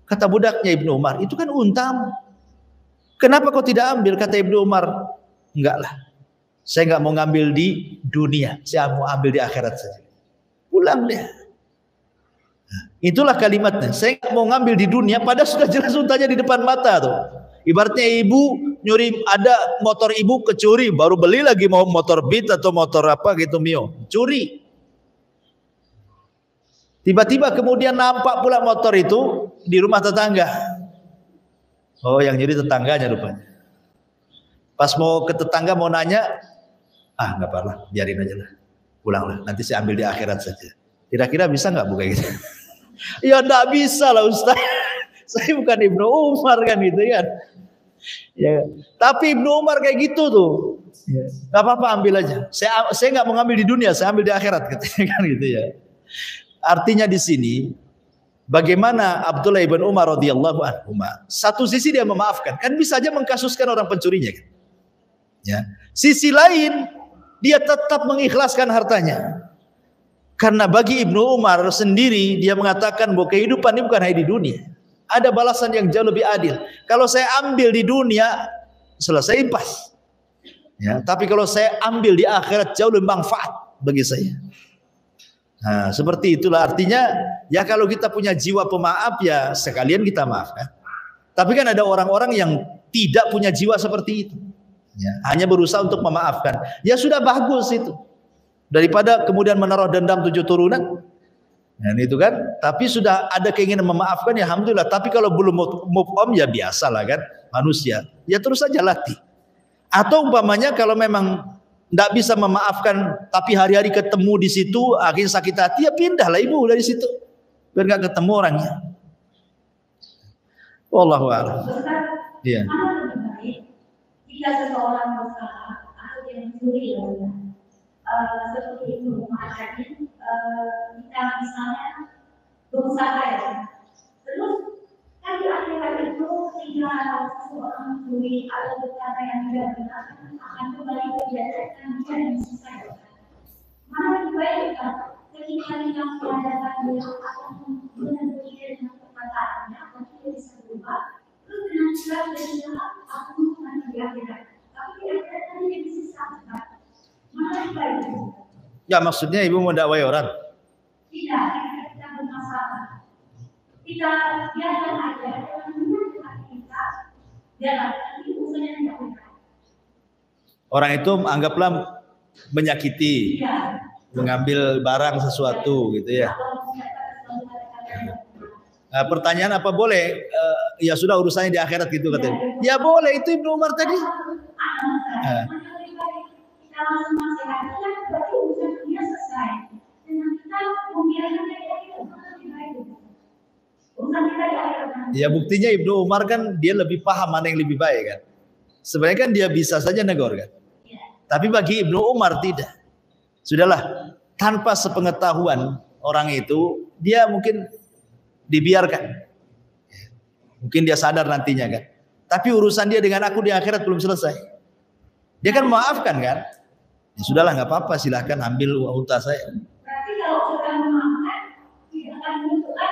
Kata budaknya Ibnu Umar, itu kan untamu. Kenapa kau tidak ambil? Kata Ibnu Umar, enggak lah. Saya enggak mau ngambil di dunia, saya mau ambil di akhirat saja. Pulang dia. Itulah kalimatnya. Saya enggak mau ngambil di dunia, padahal sudah jelas untanya di depan mata tuh. Ibaratnya ibu nyuri, ada motor ibu kecuri, baru beli lagi mau motor Beat atau motor apa gitu Mio, curi. Tiba-tiba kemudian nampak pula motor itu di rumah tetangga. Oh, yang nyuri tetangganya rupanya. Pas mau ke tetangga mau nanya, nggak apa-apa, biarin aja lah, pulanglah, nanti saya ambil di akhirat saja. Kira-kira bisa nggak buka gitu? Ya nggak bisa lah Ustaz. Saya bukan Ibnu Umar kan gitu kan. Ya, tapi Ibnu Umar kayak gitu tuh. Nggak apa-apa, ambil aja. Saya nggak mau ngambil di dunia, saya ambil di akhirat katanya kan gitu ya. Artinya di sini bagaimana Abdullah bin Umar radhiyallahu anhu, satu sisi dia memaafkan, kan bisa aja mengkasuskan orang pencurinya kan. Ya. Sisi lain dia tetap mengikhlaskan hartanya. Karena bagi Ibnu Umar sendiri, dia mengatakan bahwa kehidupan ini bukan hanya di dunia. Ada balasan yang jauh lebih adil. Kalau saya ambil di dunia, selesai impas. Ya, tapi kalau saya ambil di akhirat, jauh lebih manfaat bagi saya. Nah, seperti itulah artinya, ya kalau kita punya jiwa pemaaf, ya sekalian kita maafkan. Tapi kan ada orang-orang yang tidak punya jiwa seperti itu. Ya, hanya berusaha untuk memaafkan. Ya sudah bagus itu. Daripada kemudian menaruh dendam 7 turunan. Nah, itu kan. Tapi sudah ada keinginan memaafkan, ya alhamdulillah. Tapi kalau belum move on, ya biasalah kan. Manusia. Ya terus saja latih. Atau umpamanya kalau memang tidak bisa memaafkan, tapi hari-hari ketemu di situ, akhirnya sakit hati, ya pindahlah ibu dari situ. Biar nggak ketemu orangnya. Wallahu a'lam. Iya. Jika seseorang bersalah atau yang mencuri, seperti itu mengatakan kita misalnya berusaha ya, terus kan di akhirat itu jika seseorang mencuri atau berkata yang tidak benar akan kembali diajarkan dia yang selesai. Mana lebih baik ketika kita mengadakan dia akan benar-benar dengan perkataannya atau dia bisa berubah terus dengan cara dan cara aku nanti di akhirat, tapi di akhirat nanti dia bisa sampai. Ya maksudnya ibu mau dakwai orang? Tidak, kita bermasalah. Kita biarkan aja kita biarkan urusannya tidak. Orang itu anggaplah menyakiti, ya, mengambil barang sesuatu gitu ya. Nah, pertanyaan apa boleh? Ya sudah urusannya di akhirat gitu katanya. Ya boleh, itu Ibnu Umar tadi. Ya buktinya Ibnu Umar kan dia lebih paham mana yang lebih baik kan. Sebenarnya kan dia bisa saja negor kan. Tapi bagi Ibnu Umar tidak. Sudahlah, tanpa sepengetahuan orang itu, dia mungkin dibiarkan. Mungkin dia sadar nantinya kan. Tapi urusan dia dengan aku di akhirat belum selesai. Dia kan memaafkan kan. Ya sudahlah, nggak apa-apa, silahkan ambil unta saya. Berarti kalau sudah memaafkan, tidak akan menentukan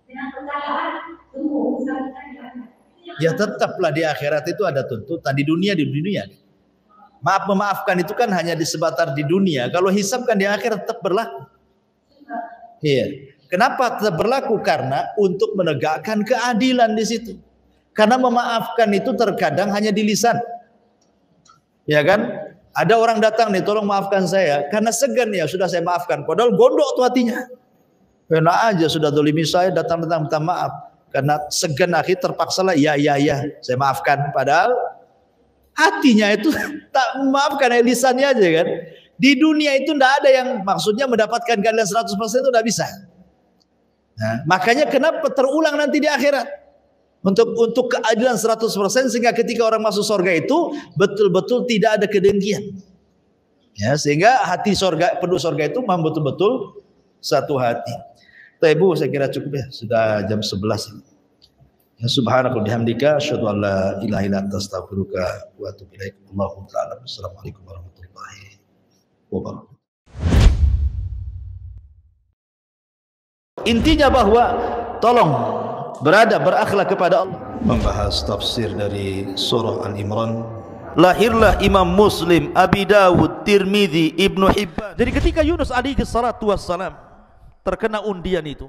dengan perkataan tunggu usaha kita di akhirat. Ya tetaplah di akhirat itu ada tuntutan, di dunia. Memaafkan itu kan hanya di sebatar di dunia. Kalau hisab kan di akhirat tetap berlaku. Iya. Kenapa tetap berlaku? Karena untuk menegakkan keadilan di situ. Karena memaafkan itu terkadang hanya di lisan. Ya kan? Ada orang datang nih, tolong maafkan saya. Karena segan, ya sudah saya maafkan. Padahal gondok tuh hatinya. Enak aja sudah dolimi saya, datang-datang minta maaf. Karena segan akhir terpaksalah, ya, saya maafkan. Padahal hatinya itu tak memaafkan, lisannya aja kan. Di dunia itu tidak ada yang maksudnya mendapatkan keadilan 100% itu tidak bisa. Nah, makanya kenapa terulang nanti di akhirat? Untuk keadilan 100% sehingga ketika orang masuk surga itu betul-betul tidak ada kedengkian. Ya, sehingga hati surga, penduduk surga itu memang betul-betul satu hati. Ibu saya kira cukup ya, sudah jam 11. Ya subhanakallahumma bihamdika asyhadu an la ilaha illa anta astaghfiruka wa atubu ilaik. Allahu ta'ala. Assalamualaikum warahmatullahi wabarakatuh. Intinya bahwa tolong berakhlak kepada Allah. Membahas tafsir dari surah Al-Imran. Lahirlah Imam Muslim, Abi Dawud, Tirmidzi, Ibnu Hibban. Jadi ketika Yunus alaihi salatu wassalam terkena undian itu,